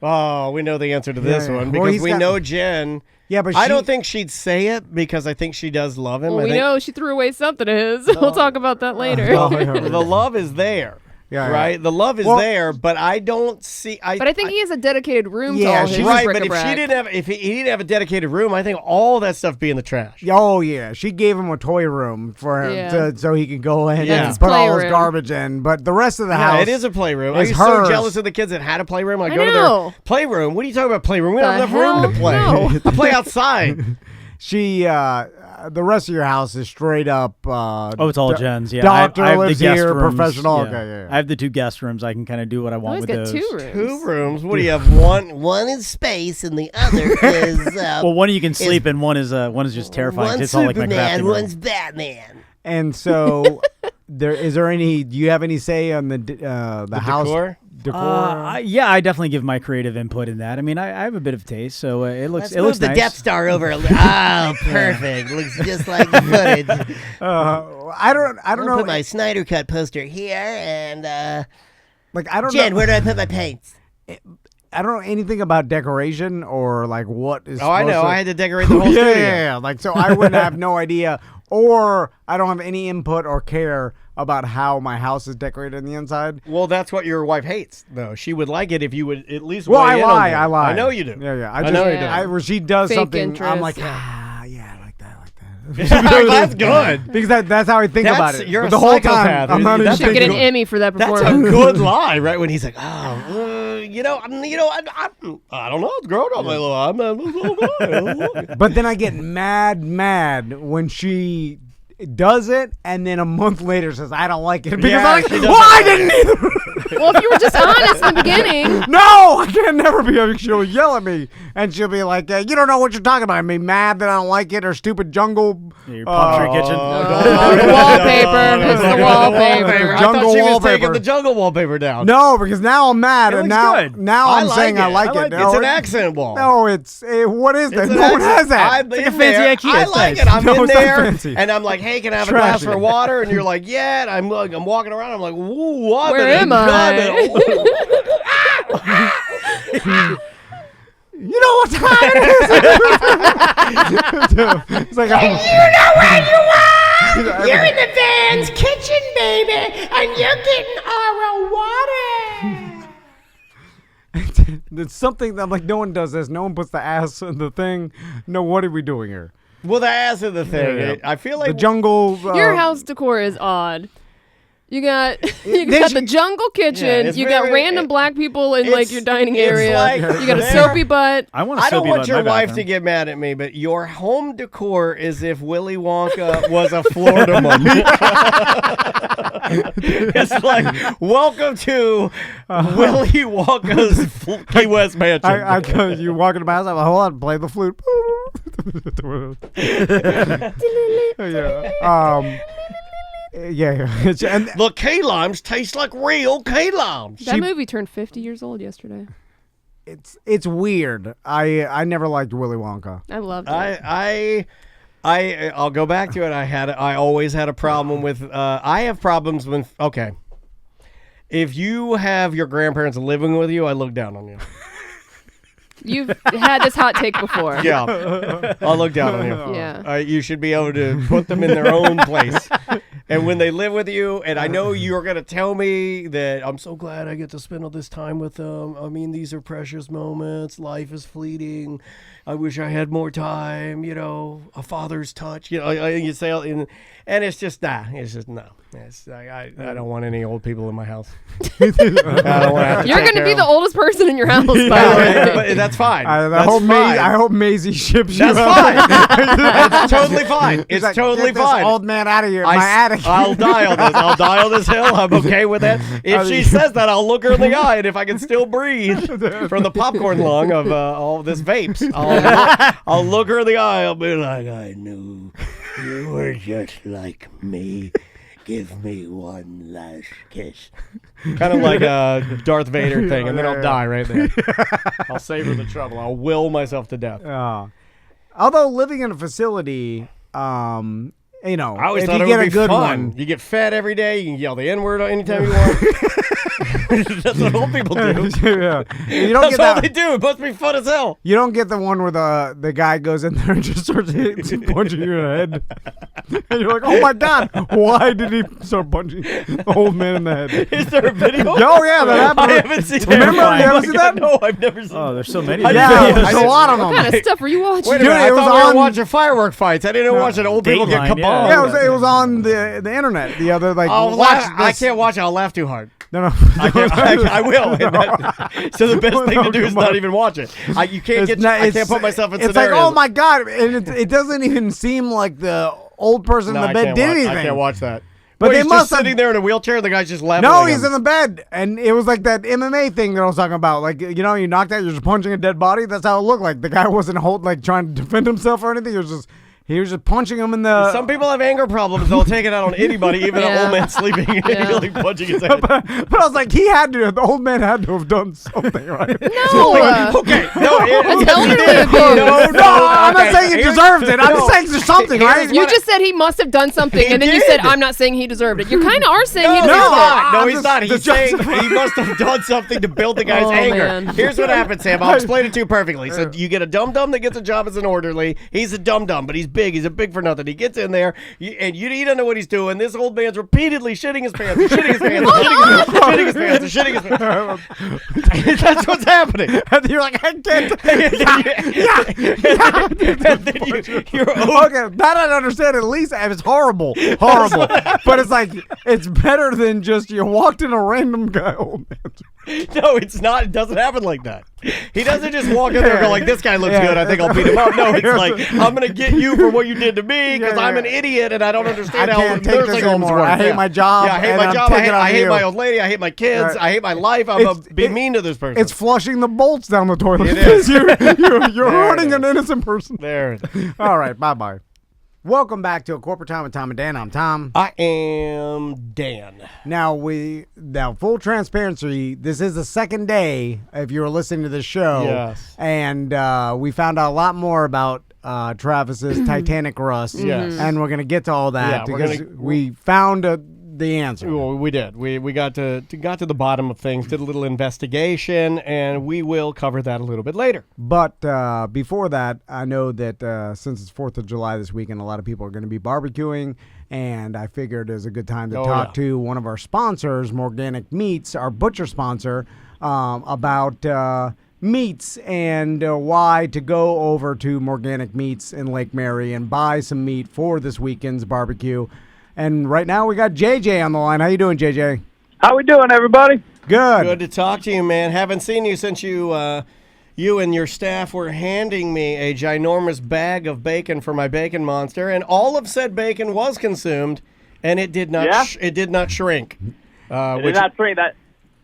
Oh, we know the answer to this one because we know Jen. Yeah, but I don't think she'd say it because I think she does love him. Well, we know she threw away something of his. We'll talk about that later. The love is there. Yeah, right? The love is there, but I don't see. But I think he has a dedicated room to Yeah, all his right. But bric-a-brac. if he didn't have a dedicated room, I think all that stuff be in the trash. Oh yeah, she gave him a toy room for him so he could go in Yeah. and put all his Playroom. garbage in. But the rest of the Yeah, house, it is a playroom. I is was so hers. jealous of the kids that had a playroom. I I go to know. their playroom. What are you talking about playroom? We don't The have enough room to play. hell no. I play outside. She, the rest of your house is straight up. It's all Jen's. Yeah, Doctor I have lives the guest here, rooms. professional. Yeah. Okay, yeah. I have the 2 guest rooms. I can kind of do what I want Always with got those. 2 rooms. 2 rooms. What do you have? One is space, and the other is Well, one you can sleep in. One is just terrifying. one It's all like my Superman, crafting room. one's Batman. And so, is there any? Do you have any say on the house decor? Yeah, I definitely give my creative input in that. I mean, I have a bit of taste, so it looks Let's move the nice. Death Star over. Oh, perfect. Looks just like the footage. I don't know. Put my Snyder Cut poster here, and Like I don't Jen, know. where do I put my paints? I don't know anything about decoration or like what is. Oh, I know. supposed to- I had to decorate the whole yeah, studio. yeah. Like so, I wouldn't have no idea, or I don't have any input or care about how my house is decorated on the inside. Well, that's what your wife hates, though. She would like it if you would at least. Well, weigh I in on lie. that. I lie. I know you do. Yeah, yeah. I know you do. Where she does Fake something, interest, I'm like, yeah. yeah, I like that, I like that. That's good. Because that's how I think about it. You're But a the whole psychopath. time, I'm not That's Should even get an thinking- Emmy for that That's performance. a good lie, right? When he's like, I don't know. It's grown up a little. But then I get mad when she does it, and then a month later says, I don't like it. Because Yeah, I'm like, she does well, I didn't either. Well, if you were just honest in the beginning. No, I can never be. She'll yell at me, and she'll be like, you don't know what you're talking about. I mean, mad that I don't like it, or stupid jungle. Your puppetry kitchen. The wallpaper. It's the wallpaper. I Jungle thought she was wallpaper. taking the jungle wallpaper down. No, because now I'm mad, It and looks good. now I'm saying I like it. It's an accent wall. No, what is that? It's an No one accent. has that. I'm like a in fancy there. IKEA. I It's like nice. it. I'm No, in it's not there, fancy. and I'm like, "Hey, can I have a glass Trashy. for water?" And you're like, "Yeah." And I'm walking around. I'm like, "Ooh, I'm Where in a am I? cupboard." You know what time it is? It's like, You know where you are. You're in the van's kitchen, baby, and you're getting oral water. It's something that, like, no one does this. No one puts the ass in the thing. No, what are we doing here? Well, the ass of the thing. Yeah. I feel like The jungle. Your house decor is odd. You got This- the jungle kitchen. Yeah, it's you got very- random black people in like it's- your dining it's area. like You got a there- soapy butt. I want to I don't soapy want butt your in my wife bathroom. to get mad at me, but your home decor is if Willy Wonka was a Florida mummy. It's like, welcome to Willy Wonka's Key West mansion. You walk into my house, I'm like, hold on, play the flute. Yeah. And The key limes taste like real key limes. That movie turned 50 years old yesterday. it's weird. I never liked Willy Wonka. I loved it. I'll go back to it. I always had a problem with. I have problems with. Okay, if you have your grandparents living with you, I look down on you. You've had this hot take before. Yeah, I'll look down on you. Yeah. You should be able to put them in their own place. And when they live with you, and I know you're going to tell me that I'm so glad I get to spend all this time with them. I mean, these are precious moments. Life is fleeting. I wish I had more time, a father's touch. You say, and it's just, it's just, no. It's like, I don't want any old people in my house. I don't want to have to You're take going to care be of the them. oldest person in your house, by the way. But that's fine. I hope Maisie ships you. That's out. fine. It's totally fine. It's He's like, "Get "Get this fine. old man out of here. My attic. I'll die on this. I'll die on this hill. I'm okay with that. If she says that, I'll look her in the eye, and if I can still breathe from the popcorn lung of all this vapes, I'll look her in the eye. I'll be like, I knew you were just like me. Give me one last kiss. Kind of like a Darth Vader thing, and then I'll die right there. I'll save her the trouble. I'll will myself to death. Although living in a facility, I always if thought you it get would a be good fun. one, You get fed every day. You can yell the N-word anytime you want. That's what old people do. Yeah. You don't That's get all that. they do. It must be fun as hell. You don't get the one where the guy goes in there and just starts punching you in the head. And you're like, oh my God, why did he start punching the old man in the head? Is there a video? Oh, yeah, that happened. I haven't seen Remember? that. You Oh haven't my seen God, that? No, I've never seen Oh, there's so many. I Yeah, didn't- there's a lot of them. What kind of stuff were you watching? Wait a Dude, minute, I it was thought we were on- watching firework fights. I didn't watch old people get Dateline, kabombed. Yeah, it was on the internet. The other, like, I'll watch laugh. I this. can't watch it. I'll laugh too hard. No, no. I will. So the best thing to do is come on. not even watch it. You can't It's get. not- I it's- can't put myself in It's scenarios. like, oh my God. And it doesn't even seem like the old person No, in the I bed can't did watch, anything. I can't watch that. But Wait, they he's must just have- sitting there in a wheelchair. And the guy's just laughing. No, he's in the bed, and it was like that MMA thing that I was talking about. Like, you know, you knocked out, you're just punching a dead body. That's how it looked like. The guy wasn't trying to defend himself or anything. He was just punching him in the. Some people have anger problems. They'll take it out on anybody, even an Yeah. old man sleeping and Yeah. really punching his head. But I was like, the old man had to have done something, right? No. Okay, no, That's elderly no, abuse. No, I'm not okay, saying he here's- deserved it. I'm no. saying there's something, Here's right? You just said he must have done something, He and then you did. said, I'm not saying he deserved it. You kind of are saying he No, deserved he's it. not. No, I'm he's just- not. the He's saying justification. he must have done something to build the guy's Oh, anger. man. Here's what happens, Sam. I'll explain it to you perfectly. So you get a dum-dum that gets a job as an orderly. He's a dum-dum, but he's big. He's a big for nothing. He gets in there, and he doesn't know what he's doing. This old man's repeatedly shitting his pants, shitting his pants, shitting his pants, shitting his pants. That's what's happening. And you're like, I can't. And then you're Okay, that I understand. At least it's horrible, but it's like it's better than just you walked in a random guy old man. No, it's not. It doesn't happen like that. He doesn't just walk in there and go like, this guy looks good. I think I'll beat him up. No, it's like, I'm going to get you for what you did to me because I'm an idiot and I don't understand I how can't take nursing this homes anymore. work. I hate my job, Yeah, I hate and my I'm job. taking it on I hate you. my old lady. I hate my kids. Right. I hate my life. I'm going to be mean to this person. It's flushing the bolts down the toilet. It is. you're There hurting it an innocent person. there it is. All right, bye. Welcome back to A Corporate Time with Tom and Dan. I'm Tom. I am Dan. Now, full transparency, this is the second day if you were listening to this show. Yes. And we found out a lot more about Travis's Titanic rust. Yes. And we're going to get to all that Yeah, we're because gonna- we found the answer. Well, we did. We got to the bottom of things, did a little investigation, and we will cover that a little bit later. But before that, I know that since it's 4th of July this weekend, a lot of people are going to be barbecuing, and I figured it was a good time to talk to one of our sponsors, Morganic Meats, our butcher sponsor, about meats and why to go over to Morganic Meats in Lake Mary and buy some meat for this weekend's barbecue. And right now we got JJ on the line. How you doing, JJ? How we doing, everybody? Good. Good to talk to you, man. Haven't seen you since you and your staff were handing me a ginormous bag of bacon for my bacon monster, and all of said bacon was consumed, and it did not. Yeah? It did not shrink. It's not true.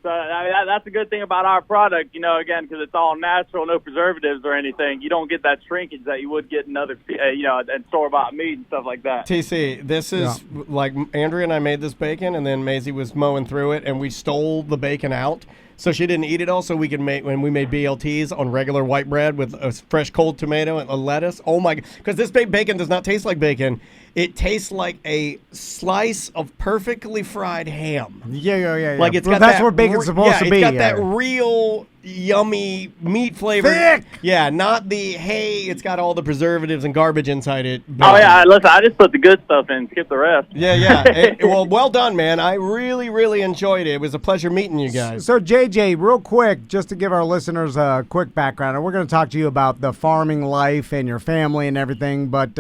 That's a good thing about our product, again, because it's all natural, no preservatives or anything. You don't get that shrinkage that you would get in other, and store-bought meat and stuff like that. TC, this is like Andrea and I made this bacon, and then Maisie was mowing through it, and we stole the bacon out. So she didn't eat it all, so we could make, when we made BLTs on regular white bread with a fresh cold tomato and a lettuce. Oh my, because this baked bacon does not taste like bacon. It tastes like a slice of perfectly fried ham. Yeah. Like it's Well, got that's that what bacon's supposed to be. It's got that real yummy meat flavor. Thick! Yeah, not the, hey, it's got all the preservatives and garbage inside it. Oh, yeah, listen, I just put the good stuff in, skip the rest. Yeah. Well done, man. I really, really enjoyed it. It was a pleasure meeting you guys. So, JJ, real quick, just to give our listeners a quick background, and we're going to talk to you about the farming life and your family and everything, but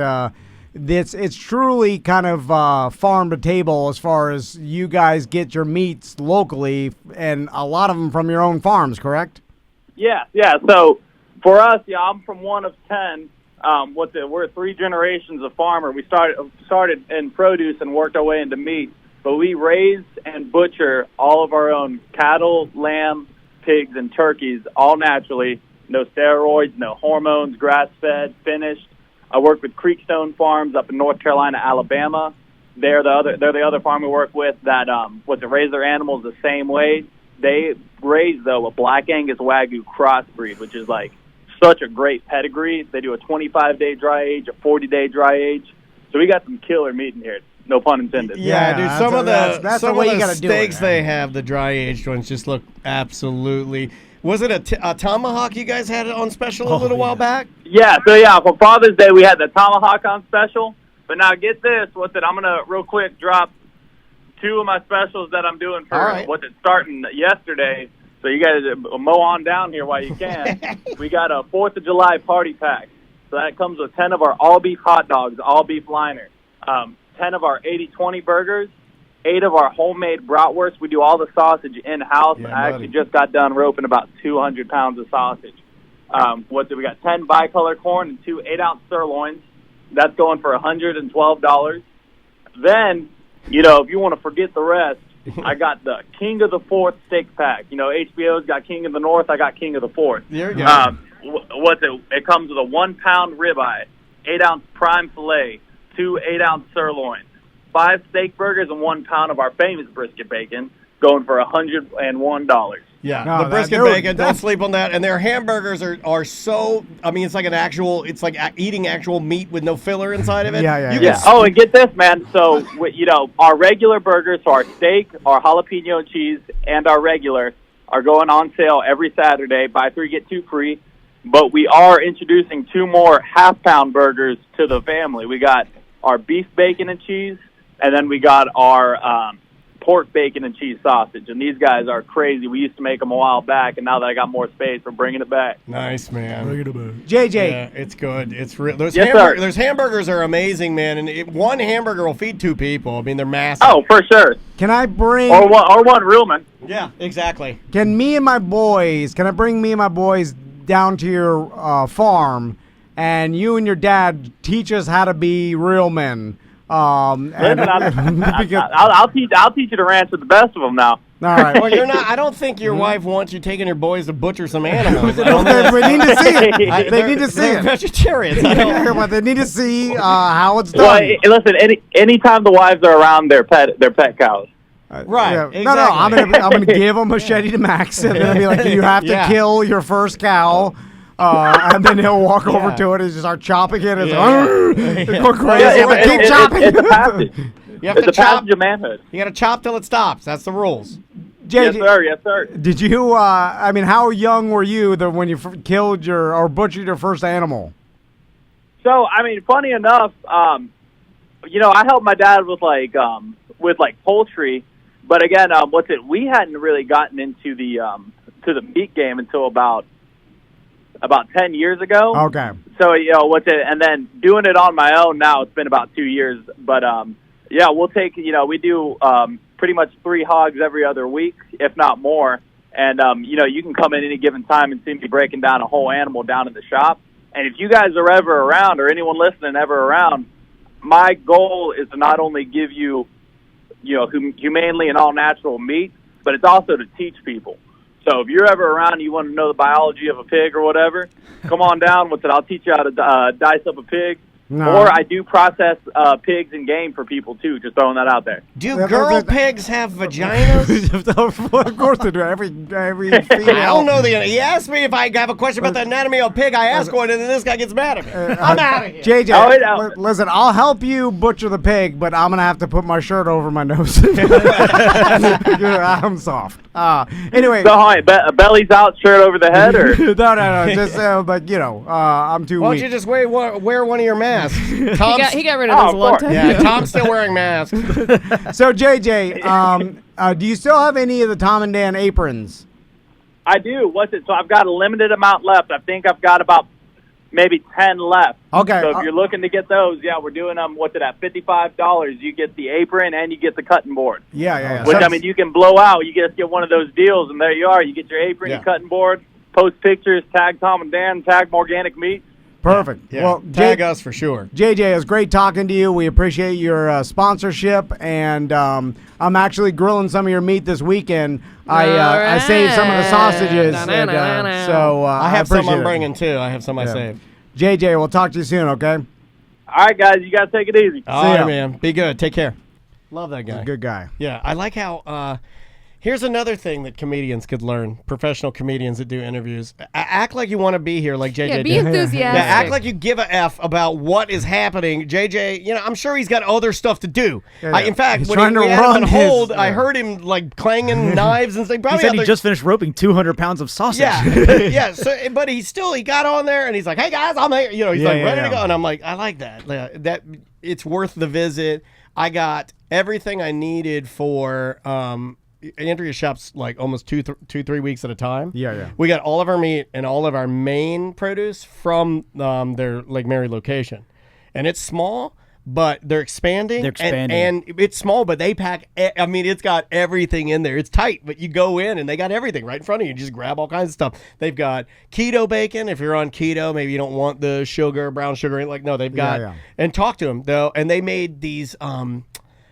it's truly kind of farm to table as far as you guys get your meats locally, and a lot of them from your own farms, correct? Yeah. So for us, I'm from one of 10. We're 3 generations of farmer. We started in produce and worked our way into meat, but we raise and butcher all of our own cattle, lamb, pigs, and turkeys, all naturally. No steroids, no hormones, grass-fed, finished. I work with Creekstone Farms up in North Carolina, Alabama. They're the other farm we work with that raise their animals the same way. They raise, though, a Black Angus Wagyu crossbreed, which is like such a great pedigree. They do a 25-day dry age, a 40-day dry age. So we got some killer meat in here. No pun intended. Yeah, dude. that's Some a- of the that's the some way of you the gotta do it, steaks man. they have, the dry aged ones, just look absolutely. Was it a tomahawk you guys had on special a little while back? Yeah, so yeah, for Father's Day we had the tomahawk on special. But now get this, I'm gonna real quick drop 2 of my specials that I'm doing for All right. starting yesterday. So you guys mow on down here while you can. We got a 4th of July party pack. So that comes with 10 of our all beef hot dogs, all beef liner, 10 of our 80-20 burgers, 8 of our homemade bratwurst. We do all the sausage in-house. Yeah, I actually just got done roping about 200 pounds of sausage. We got 10 bicolor corn and 2 8-ounce sirloins. That's going for $112. Then, if you want to forget the rest, I got the King of the Fourth steak pack. HBO's got King of the North. I got King of the Fourth. There you go. It comes with a 1-pound ribeye, 8-ounce prime filet, 2 8-ounce sirloins, 5 steak burgers, and 1 pound of our famous brisket bacon, going for $101. Yeah, No, the that- brisket dude, bacon. Don't sleep on that. And their hamburgers are so. I mean, it's like eating actual meat with no filler inside of it. Yeah. You Yeah. can Oh, and get this, man. So, our regular burgers, so our steak, our jalapeno cheese, and our regular are going on sale every Saturday. Buy 3, get 2 free. But we are introducing 2 more half-pound burgers to the family. We got our beef bacon and cheese, and then we got our pork bacon and cheese sausage. And these guys are crazy. We used to make them a while back, and now that I got more space, we're bringing it back. Nice, man. JJ, Yeah, it's good. It's real. Those Yes, sir. those hamburgers are amazing, man. And one hamburger will feed 2 people. I mean, they're massive. Oh, for sure. can I bring? Or one real man. Yeah, exactly. Can I bring me and my boys down to your farm, and you and your dad teach us how to be real men? Listen, Because- I'll teach you to ranch with the best of them now. all right. Well, you're not. I don't think your wife wants you taking your boys to butcher some animals. We need to see it. They need to see They're it. vegetarians. I don't- But they need to see how it's Well, done. listen. Anytime the wives are around, their pet cows. Right, No, exactly. I'm gonna give a machete to Max, and then be like, "You have to Yeah. kill your first cow." And then he'll walk over to it and just start chopping it. It's like, go crazy. I'm like, keep chopping. It's a passage. You have It's to a chop. passage of manhood. You got to chop till it stops. That's the rules. Yes, JJ, sir. Yes, sir. did you? How young were you when you killed or butchered your first animal? So, funny enough, I helped my dad with poultry, but again, we hadn't really gotten into the meat game until about 10 years ago. Okay. So, and then doing it on my own now, it's been about 2 years. But, we'll take, we do pretty much 3 hogs every other week, if not more. And, you can come in any given time and see me breaking down a whole animal down in the shop. And if you guys are ever around, or anyone listening ever around, my goal is to not only give you, humanely and all natural meat, but it's also to teach people. So if you're ever around and you want to know the biology of a pig or whatever, come on down with it. I'll teach you how to dice up a pig. No. Or I do process pigs and game for people, too. Just throwing that out there. Do Yeah, girl but- pigs have vaginas? Of course they do. Every I female. don't know he asked me if I have a question about the anatomy of a pig. I ask one, and then this guy gets mad at me. I'm out of here. JJ, Oh, yeah. listen, I'll help you butcher the pig, but I'm going to have to put my shirt over my nose. I'm soft. Anyway. So, belly's out, shirt over the head, or? No. Just, I'm too Why don't weak. you just wear one of your masks? Tom's, He got rid of Oh, those a long of course. time yeah, ago. Tom's still wearing masks. So, JJ, do you still have any of the Tom and Dan aprons? I do. So I've got a limited amount left. I think I've got about maybe 10 left. Okay. So if you're looking to get those, we're doing them, at $55. You get the apron and you get the cutting board. Yeah. Which, you can blow out. You just get one of those deals, and there you are. You get your apron, Yeah. your cutting board, post pictures, tag Tom and Dan, tag Organic Meat. Perfect. Yeah. Well, Tag us for sure. JJ, it was great talking to you. We appreciate your sponsorship, and I'm actually grilling some of your meat this weekend. I saved some of the sausages, and, so I have some appreciate I'm it. bringing too. I have some I Yeah. saved. JJ, we'll talk to you soon, okay? All right, guys, you guys take it easy. All ya. right, man. Be good. Take care. Love that guy. Good guy. Yeah, I like how Here's another thing that comedians could learn, professional comedians that do interviews. Act like you want to be here, like JJ Yeah, be did. enthusiastic. Yeah, act like you give a F about what is happening. JJ, I'm sure he's got other stuff to do. Yeah. In fact, He's when trying to we had him run on his- hold, I heard him like clanging knives and stuff. He said he just finished roping 200 pounds of sausage. Yeah, yeah. So, but he got on there and he's like, "Hey guys, I'm here." He's like ready to go, and I'm like, I like that. Yeah, that it's worth the visit. I got everything I needed for. Andrea shops like almost 2-3 weeks at a time. Yeah. We got all of our meat and all of our main produce from their Lake Mary location, and it's small. But they're expanding. And it's small, but they pack. It's got everything in there. It's tight, but you go in and they got everything right in front of you. You just grab all kinds of stuff. They've got keto bacon. If you're on keto, maybe you don't want the sugar, brown sugar. No, they've got. And talk to them though. And they made these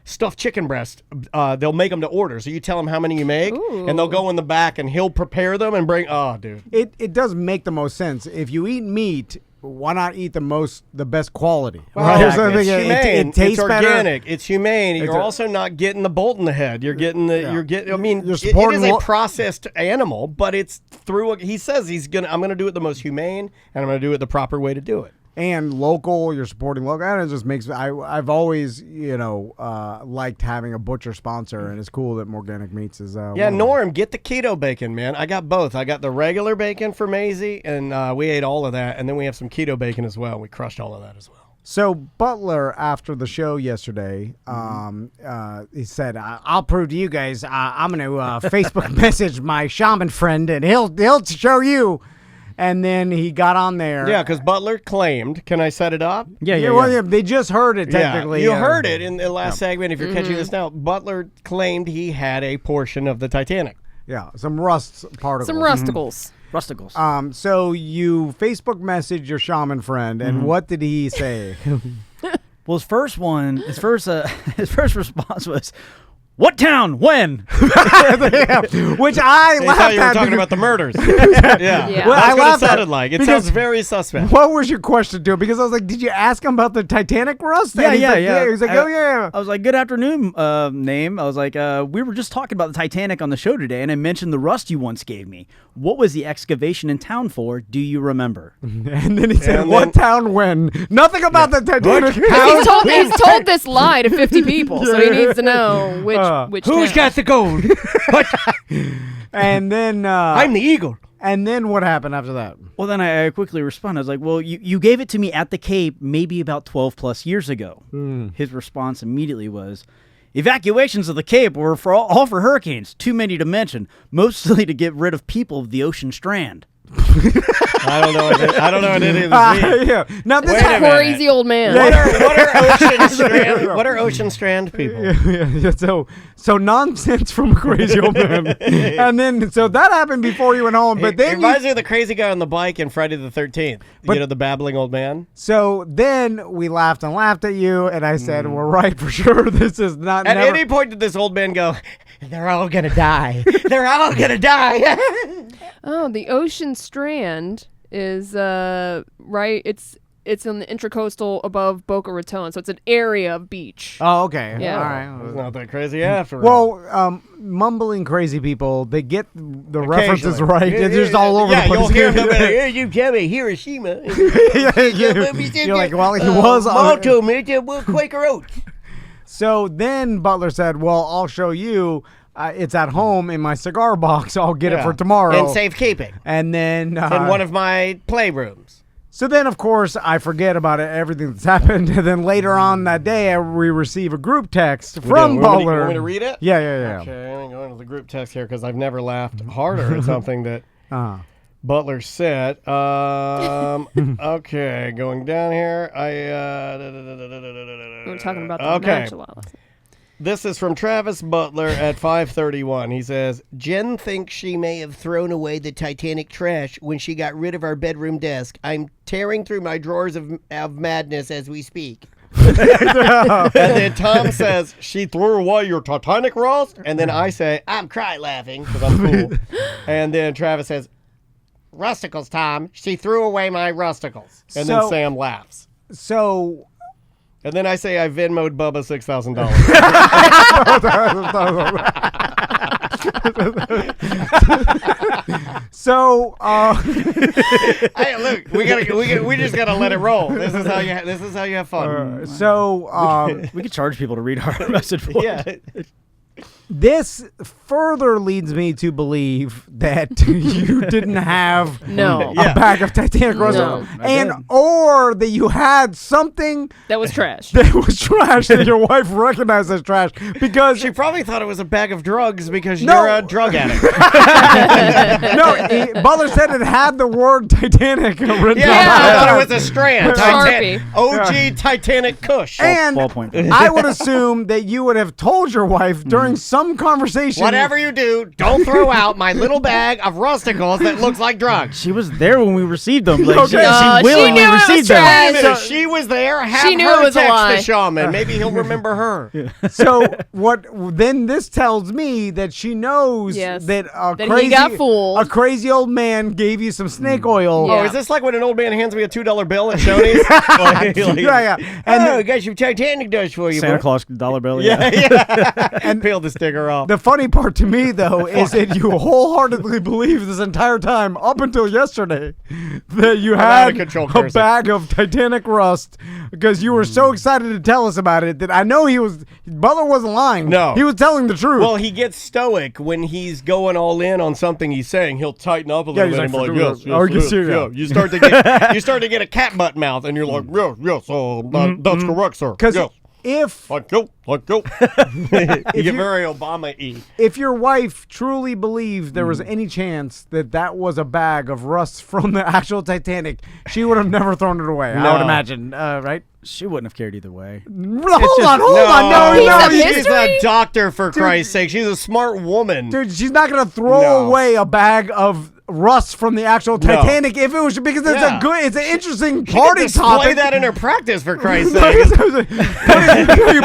stuffed chicken breast. They'll make them to order. So you tell them how many you make, and they'll go in the back and he'll prepare them and bring. Oh, dude. It does make the most sense. If you eat meat, why not eat the best quality? Well, Right? it's humane. It tastes it's organic. better. It's humane. You're also not getting the bolt in the head. You're getting the. You're getting. I mean, You're it supporting is a processed animal, but it's through. He says I'm gonna do it the most humane, and I'm gonna do it the proper way to do it. And local, you're supporting local, and it just makes. I've always liked having a butcher sponsor, and it's cool that Organic Meats is. Yeah, Norm, get the keto bacon, man. I got both. I got the regular bacon for Maisie, and we ate all of that, and then we have some keto bacon as well. We crushed all of that as well. So Butler, after the show yesterday, he said, "I'll prove to you guys. I'm going to Facebook message my shaman friend, and he'll show you." And then he got on there. Yeah, because Butler claimed. Can I set it up? Yeah. Well, they just heard it technically. Yeah, you heard it in the last segment. If you're catching this now, Butler claimed he had a portion of the Titanic. Yeah, some rust particles. Some rusticles. Rusticles. So you Facebook messaged your shaman friend, and what did he say? Well, his first response was, "What town? When?" Which I They laughed thought you were at. talking because- about the murders. Yeah. Yeah. Well, That's I what it laughed at sounded like. It because- sounds very suspect. What was your question to him? Because I was like, did you ask him about the Titanic rust? And he's like, He's like, oh, yeah. I was like, "Good afternoon, name." I was like, "We were just talking about the Titanic on the show today, and I mentioned the rust you once gave me. What was the excavation in town for? Do you remember?" And then he said, And what then- town when? Nothing about the Titanic. He's told this lie to 50 people, so he needs to know which Who's town. got the gold? And then I'm the eagle. and then what happened after that? Well, then I quickly responded. I was like, "Well, you gave it to me at the Cape maybe about 12 plus years ago." His response immediately was, "Evacuations of the Cape were all for hurricanes, too many to mention, mostly to get rid of people of the ocean strand." I don't know what it is. Yeah. Now this Wait a minute. Crazy old man. What are ocean strand people? So nonsense from a crazy old man. And then so that happened before you went home. But It then reminds me of the crazy guy on the bike in Friday the 13th. The babbling old man. so then we laughed and laughed at you, and I said, "We're right for sure. This is not." At never- any point did this old man go, "They're all gonna die. They're all gonna die." Oh, the ocean strand is right. It's on the intracoastal above Boca Raton, so it's an area of beach. Oh, okay. Yeah. All right. It's not that crazy after all. Well, mumbling crazy people, they get the references Occasionally. right. They're just all over the place. You'll hear them. Hey, you tell me Hiroshima. You're like, well, he was on. Malto, mate, Quaker Oats. So then Butler said, "Well, I'll show you. It's at home in my cigar box. I'll get it for tomorrow." In safekeeping. And then In one of my playrooms. So then, of course, I forget about everything that's happened. And then later on that day, we receive a group text from Butler. Want me to read it? Yeah. Okay, I'm going to the group text here because I've never laughed harder at something that Butler said. Okay, going down here. We were talking about the Okay. match a lot. This is from Travis Butler at 5:31. He says, "Jen thinks she may have thrown away the Titanic trash when she got rid of our bedroom desk. I'm tearing through my drawers of madness as we speak." And then Tom says, "She threw away your Titanic rust?" And then I say, "I'm cry laughing because I'm cool." And then Travis says, "Rusticles, Tom. She threw away my rusticles." And then So- Sam laughs. So And then I say I Venmo'd Bubba $6,000. So, Hey, look, we just gotta let it roll. This is how you have fun. We could charge people to read our message board. Yeah. this further leads me to believe that you didn't have No. a bag of Titanic Rust, No. or that you had something That was trash. that was trash that your wife recognized as trash because She probably thought it was a bag of drugs because No. you're a drug addict. Butler said it had the word Titanic written on I it. thought it was a strand. Sharpie. OG Titanic Kush. And Ballpoint. I would assume that you would have told your wife during some conversation. Whatever you do, don't throw out my little bag of rusticles that looks like drugs. She was there when we received them. Like, Okay. she She willingly knew it was received trash. them. Wait a minute, she was there. Have She knew her it was a text lie. the shaman. Maybe he'll remember her. So what? Then this tells me that she knows Yes. that That he got fooled. a crazy old man gave you some snake oil. Yeah. Oh, is this like when an old man hands me a $2 bill at Shoney's? Yeah. And And I got some Titanic dust for you. Santa bud." Claus $1 bill. Yeah. And peel the sticker off. the funny part to me, though, is that you wholeheartedly believe this entire time, up until yesterday, that you out had of control a cursing. bag of Titanic Rust because you were so excited to tell us about it that I know Butler wasn't lying. No. He was telling the truth. Well, he gets stoic when he's going all in on something he's saying. He'll tighten up a little he's bit and like, be like, yes, "Oh, you yes, see, yes, yeah." yeah. You start to get a cat butt mouth, and you're like, yes, that's correct, sir. Because Yes. if Like go. You get very Obama-y. if your wife truly believed there was any chance that was a bag of rust from the actual Titanic, she would have never thrown it away. I No. would imagine, right? She wouldn't have cared either way. Hold on, Piece no, of She's history? a doctor, for Christ's sake. She's a smart woman. dude, she's not gonna throw No. away a bag of rust from the actual Titanic if it was because it's an interesting She could party display topic. that in her practice, for Christ's you sake.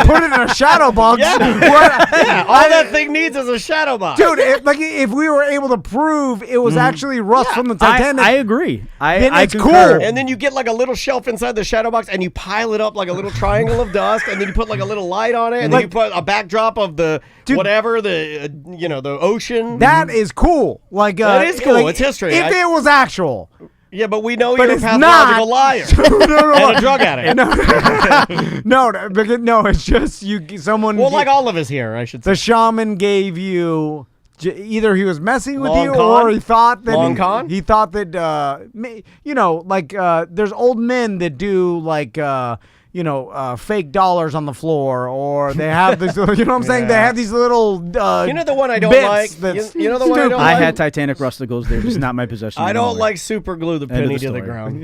put it in a shadow box. Yeah, all that thing needs is a shadow box. Dude, if we were able to prove it was actually rust from the Titanic, I agree. Then I it's concur. cool. And then you get like a little shelf inside the shadow box, and you pile it up like a little triangle of dust, and then you put like a little light on it, and then you put a backdrop of the whatever the ocean. that is cool. Like That is cool. It's history. If it was actual. Yeah, but we know But you're a it's pathological not. liar No, and a drug addict. No, it's just someone. Well, like all of us here, I should say. the shaman gave you. Either he was messing with Long you, con? or he thought that Long con? he thought that there's old men that do like fake dollars on the floor, or they have this. You know what I'm saying? They have these little. You know the one I don't bits like? that's You know the one I don't stupid. I like? had Titanic rusticles. They're just not my possession. I don't anymore. like super glue the End of penny the to the story. ground.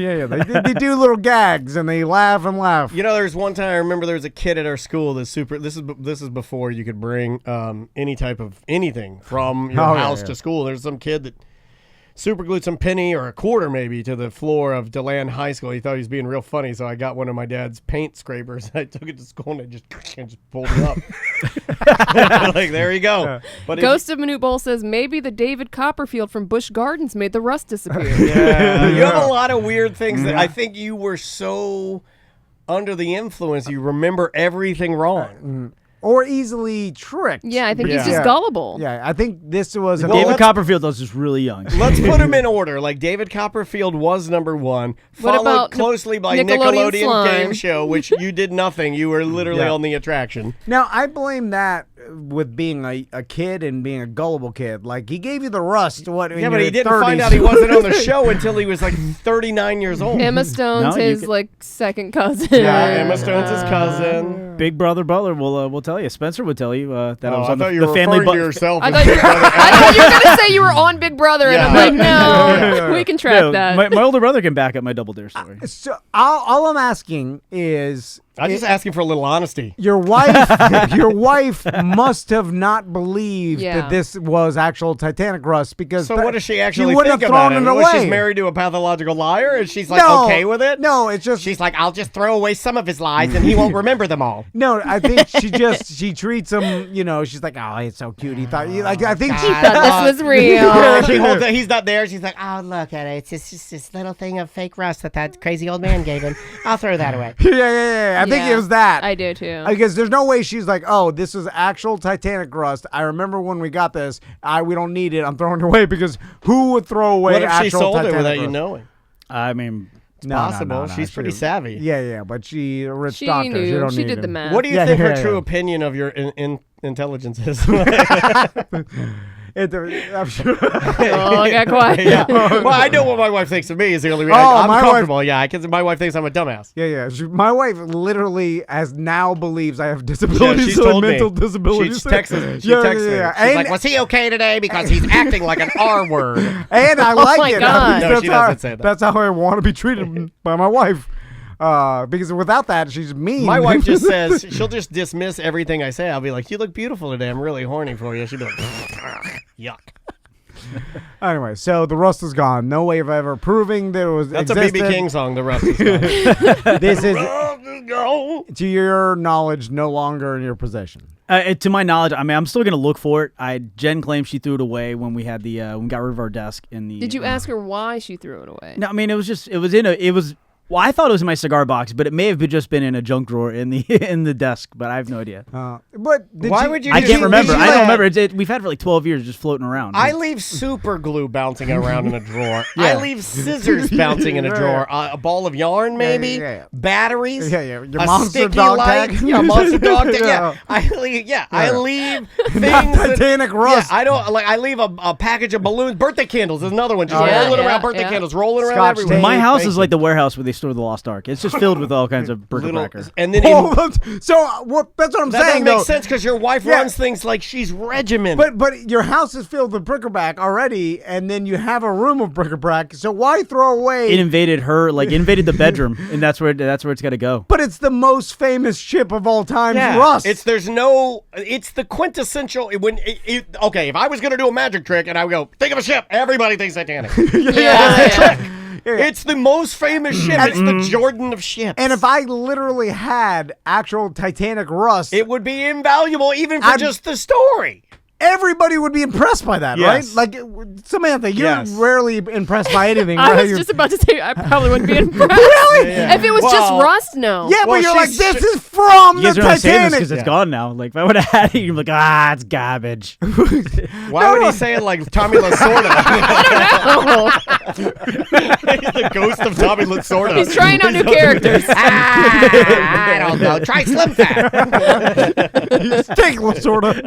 yeah. They do little gags and they laugh and laugh. You know, there's one time I remember there was a kid at our school that's super. This is before you could bring any type of anything from your house to school. There's some kid that super glued some penny or a quarter maybe to the floor of DeLand High School. He thought he was being real funny, so I got one of my dad's paint scrapers. I took it to school and I just pulled it up. Like, there you go. But Ghost of Manute Bowl says maybe the David Copperfield from Busch Gardens made the rust disappear. yeah, you have a lot of weird things that I think you were so under the influence, you remember everything wrong. Or easily tricked. Yeah, I think he's Yeah. just gullible. Yeah, I think this was an David let's- Copperfield was just really young. Let's put them in order. Like David Copperfield was number one, What followed about closely by Nickelodeon Nickelodeon Slime? Game Show, which you did nothing. You were literally Yeah. on the attraction. Now, I blame that with being a kid and being a gullible kid. Like, he gave you the rust. What? Yeah, but he didn't find out he wasn't on the show until he was like 39 years old. Emma Stone's No, you his could- like second cousin. Yeah, Emma Stone's his cousin. Big Brother Butler will tell you. Spencer would tell you that I was I on thought you the were family. referring to yourself. I as thought, you Big were, Brother. I thought you were gonna say you were on Big Brother, and I'm Yeah. like, no, we can track that. My older brother can back up my Double Dare story. So, all I'm asking is... I'm just asking for a little honesty. Your wife must have not believed Yeah. that this was actual Titanic rust because So what does she actually wouldn't think have about thrown it? it Was away. she's married to a pathological liar and she's like No, okay with it? No, it's just She's like, I'll just throw away some of his lies and he won't remember them all. no. I think she treats him. She's like, oh, it's so cute. He thought I think she Thought this was real. Yeah, she holds it. He's not there. She's like, oh, look at it. It's just this little thing of fake rust that crazy old man gave him. I'll throw that away. yeah. I think it was that. I do too. Because there's no way she's like, oh, this is actual Titanic rust. I remember when we got this. We don't need it. I'm throwing it away because who would throw away What if actual she sold Titanic it without rust? you knowing? I mean, It's possible. She's pretty savvy. Yeah, but she a rich She doctor. knew. She don't She need did him. the math. What do you think her true opinion of your intelligence is? I'm sure. Oh, I got quiet. Yeah. Well, I know what my wife thinks of me is the only reason. Oh, I'm my comfortable. Yeah, because my wife thinks I'm a dumbass. Yeah. My wife literally now believes I have disabilities, she's told me. mental disabilities. She texts me. She's like, was he okay today because he's acting like an R word? And I like my it. God. No, she doesn't say that. That's how I want to be treated by my wife. Because without that, she's mean. My wife just says, she'll just dismiss everything I say. I'll be like, you look beautiful today. I'm really horny for you. She'll be like, yuck. Anyway, so the rust is gone. No way of ever proving there was. That's existed. a BB King song, The Rust is Gone. This is, Rust is gone. to your knowledge, no longer in your possession. To my knowledge, I mean, I'm still gonna look for it. Jen claims she threw it away when we had when we got rid of our desk in the. Did you ask her why she threw it away? No, I mean, well, I thought it was in my cigar box, but it may have just been in a junk drawer in the desk. But I have no idea. But Why would you? I can't remember. Did I you don't let- remember. We've had it for like 12 years, just floating around. I leave super glue bouncing around in a drawer. I leave scissors bouncing in a drawer. A ball of yarn, maybe. Yeah. Batteries. Yeah. Your A monster sticky dog light. tag. Yeah, monster dog tag. Yeah. Yeah. I leave things. Titanic rust. Yeah, I don't like. I leave a package of balloons. Birthday candles is another one. Just rolling around. Birthday candles rolling around Scotch everywhere. tape. My house Thank is like the warehouse where they store the Lost Ark. It's just filled with all kinds of bric-a-bracker. And then So what? That's what I'm that saying. doesn't make though. sense because your wife runs things like she's regimented. But your house is filled with bric-a-brac already, and then you have a room of bric-a-brac. So why throw away? It invaded the bedroom, and that's where it's got to go. But it's the most famous ship of all time, Yeah, rust. it's the quintessential. Okay, if I was gonna do a magic trick and I would go think of a ship, everybody thinks Titanic. Yeah. It's the most famous ship. It's the Jordan of ships. And if I literally had actual Titanic rust, it would be invaluable even for just the story. everybody would be impressed by that, Yes. right? Like, Samantha, you're Yes. rarely impressed by anything, I right? was just about to say I probably wouldn't be impressed. Really? Yeah. If it was just rust, no. Yeah, Well, but you're like, she's- this is from You the guys are only saying this Titanic. because it's gone now. Like if I would have had it, you'd be like, it's garbage. Why would he say it like Tommy Lasorda? He's the ghost of Tommy Lasorda. He's trying out new characters. I don't know. Try Slim Fat. Take sort of.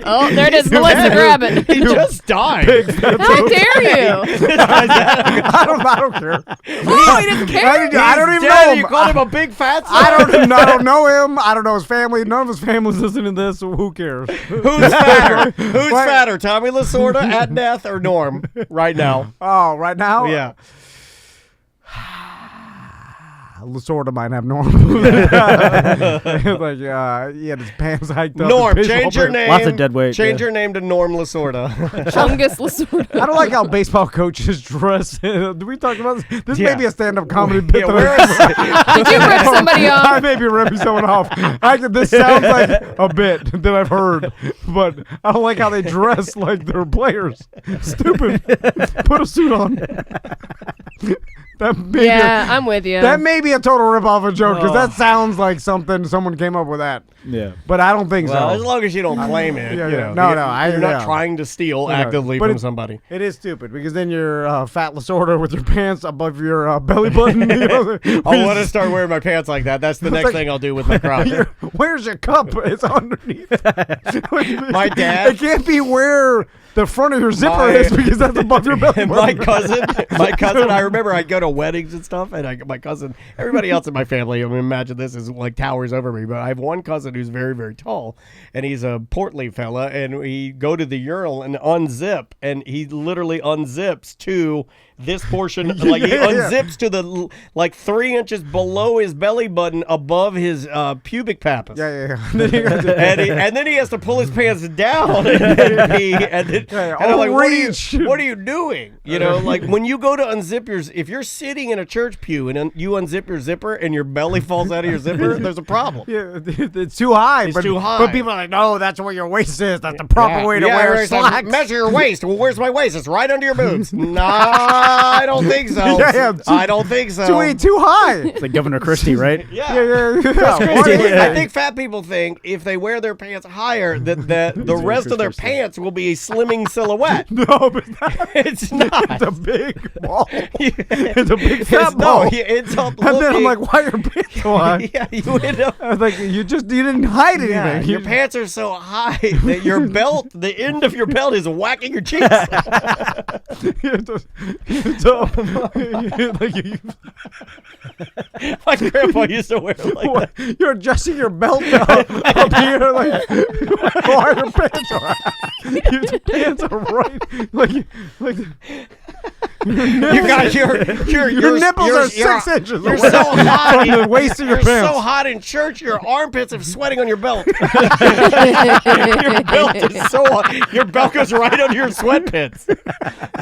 Oh, there it is. Melissa, grab it. He just died. How dare you? I don't care. Oh, he didn't care. I don't even He's know dead. him. You called him a big fat son? I don't know him. I don't know his family. None of his family's listening to this, so who cares? Who's fatter? Who's What? fatter? Tommy Lasorda at death or Norm right now? Oh, right now? Yeah. Lasorda might have Norm. Like, he had his pants hiked up. Norm, his baseball change your pants. name. Lots of dead weight, Change yeah. your name to Norm Lasorda. Chungus Lasorda. I don't like how baseball coaches dress. Did we talk about this? This may Yeah. be a stand-up comedy bit. Yeah, that Did you rip somebody I off? may be ripping someone off. This sounds like a bit that I've heard, but I don't like how they dress like they're players. Stupid. Put a suit on. That may be Yeah, I'm with you. that may be a total rip-off of a joke because Oh. that sounds like something someone came up with that. Yeah. But I don't think Well, so. as long as you don't claim it, yeah, you yeah. know, No, you're not yeah. trying to steal Yeah, actively but from it- somebody. It is stupid because then you're fat Lasorda with your pants above your belly button. You know? I want to start wearing my pants like that. That's the next thing I'll do with my crotch. Where's your cup? It's underneath. My dad- It can't be where the front of your zipper is because that's above your belly button. my cousin, I remember I'd go to weddings and stuff, and my cousin, everybody else in my family, I mean, imagine this is like towers over me, but I have one cousin who's very, very tall, and he's a portly fella, and we go to the urinal and unzip, and he literally unzips to this portion, like he unzips to the like 3 inches below his belly button above his pubic pappus. Yeah. And then he has to pull his pants down and then pee. And I'm like, reach. what are you doing? You know, like when you go to unzip your, if you're sitting in a church pew and you unzip your zipper and your belly falls out of your zipper, there's a problem. Yeah, it's too high. It's too high. But people are like, no, that's where your waist is. That's the proper way to wear it's like, slacks. measure your waist. Well, where's my waist? It's right under your boobs. Nah. I don't think so. I don't think so. Too high. It's like Governor Christie, right? Yeah. I think fat people think if they wear their pants higher, that the rest of their pants will be a slimming silhouette. No, but it's not. It's a big ball. It's a big fat ball. No, it's up and then I'm like, why are your pants so high? Yeah, you end up. I was like, you didn't hide anything. Yeah, your pants are so high that your belt, the end of your belt, is whacking your cheeks. My grandpa used to wear it like that. You're adjusting your belt up here, like why your pants are your pants are right, like you got your nipples are 6 inches you're away so hot from the waist of your you're pants. so hot in church, your armpits are sweating on your belt. Your belt is so hot. Your belt goes right under your sweatpants.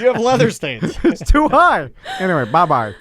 You have leather stains. It's too high. Anyway, bye-bye.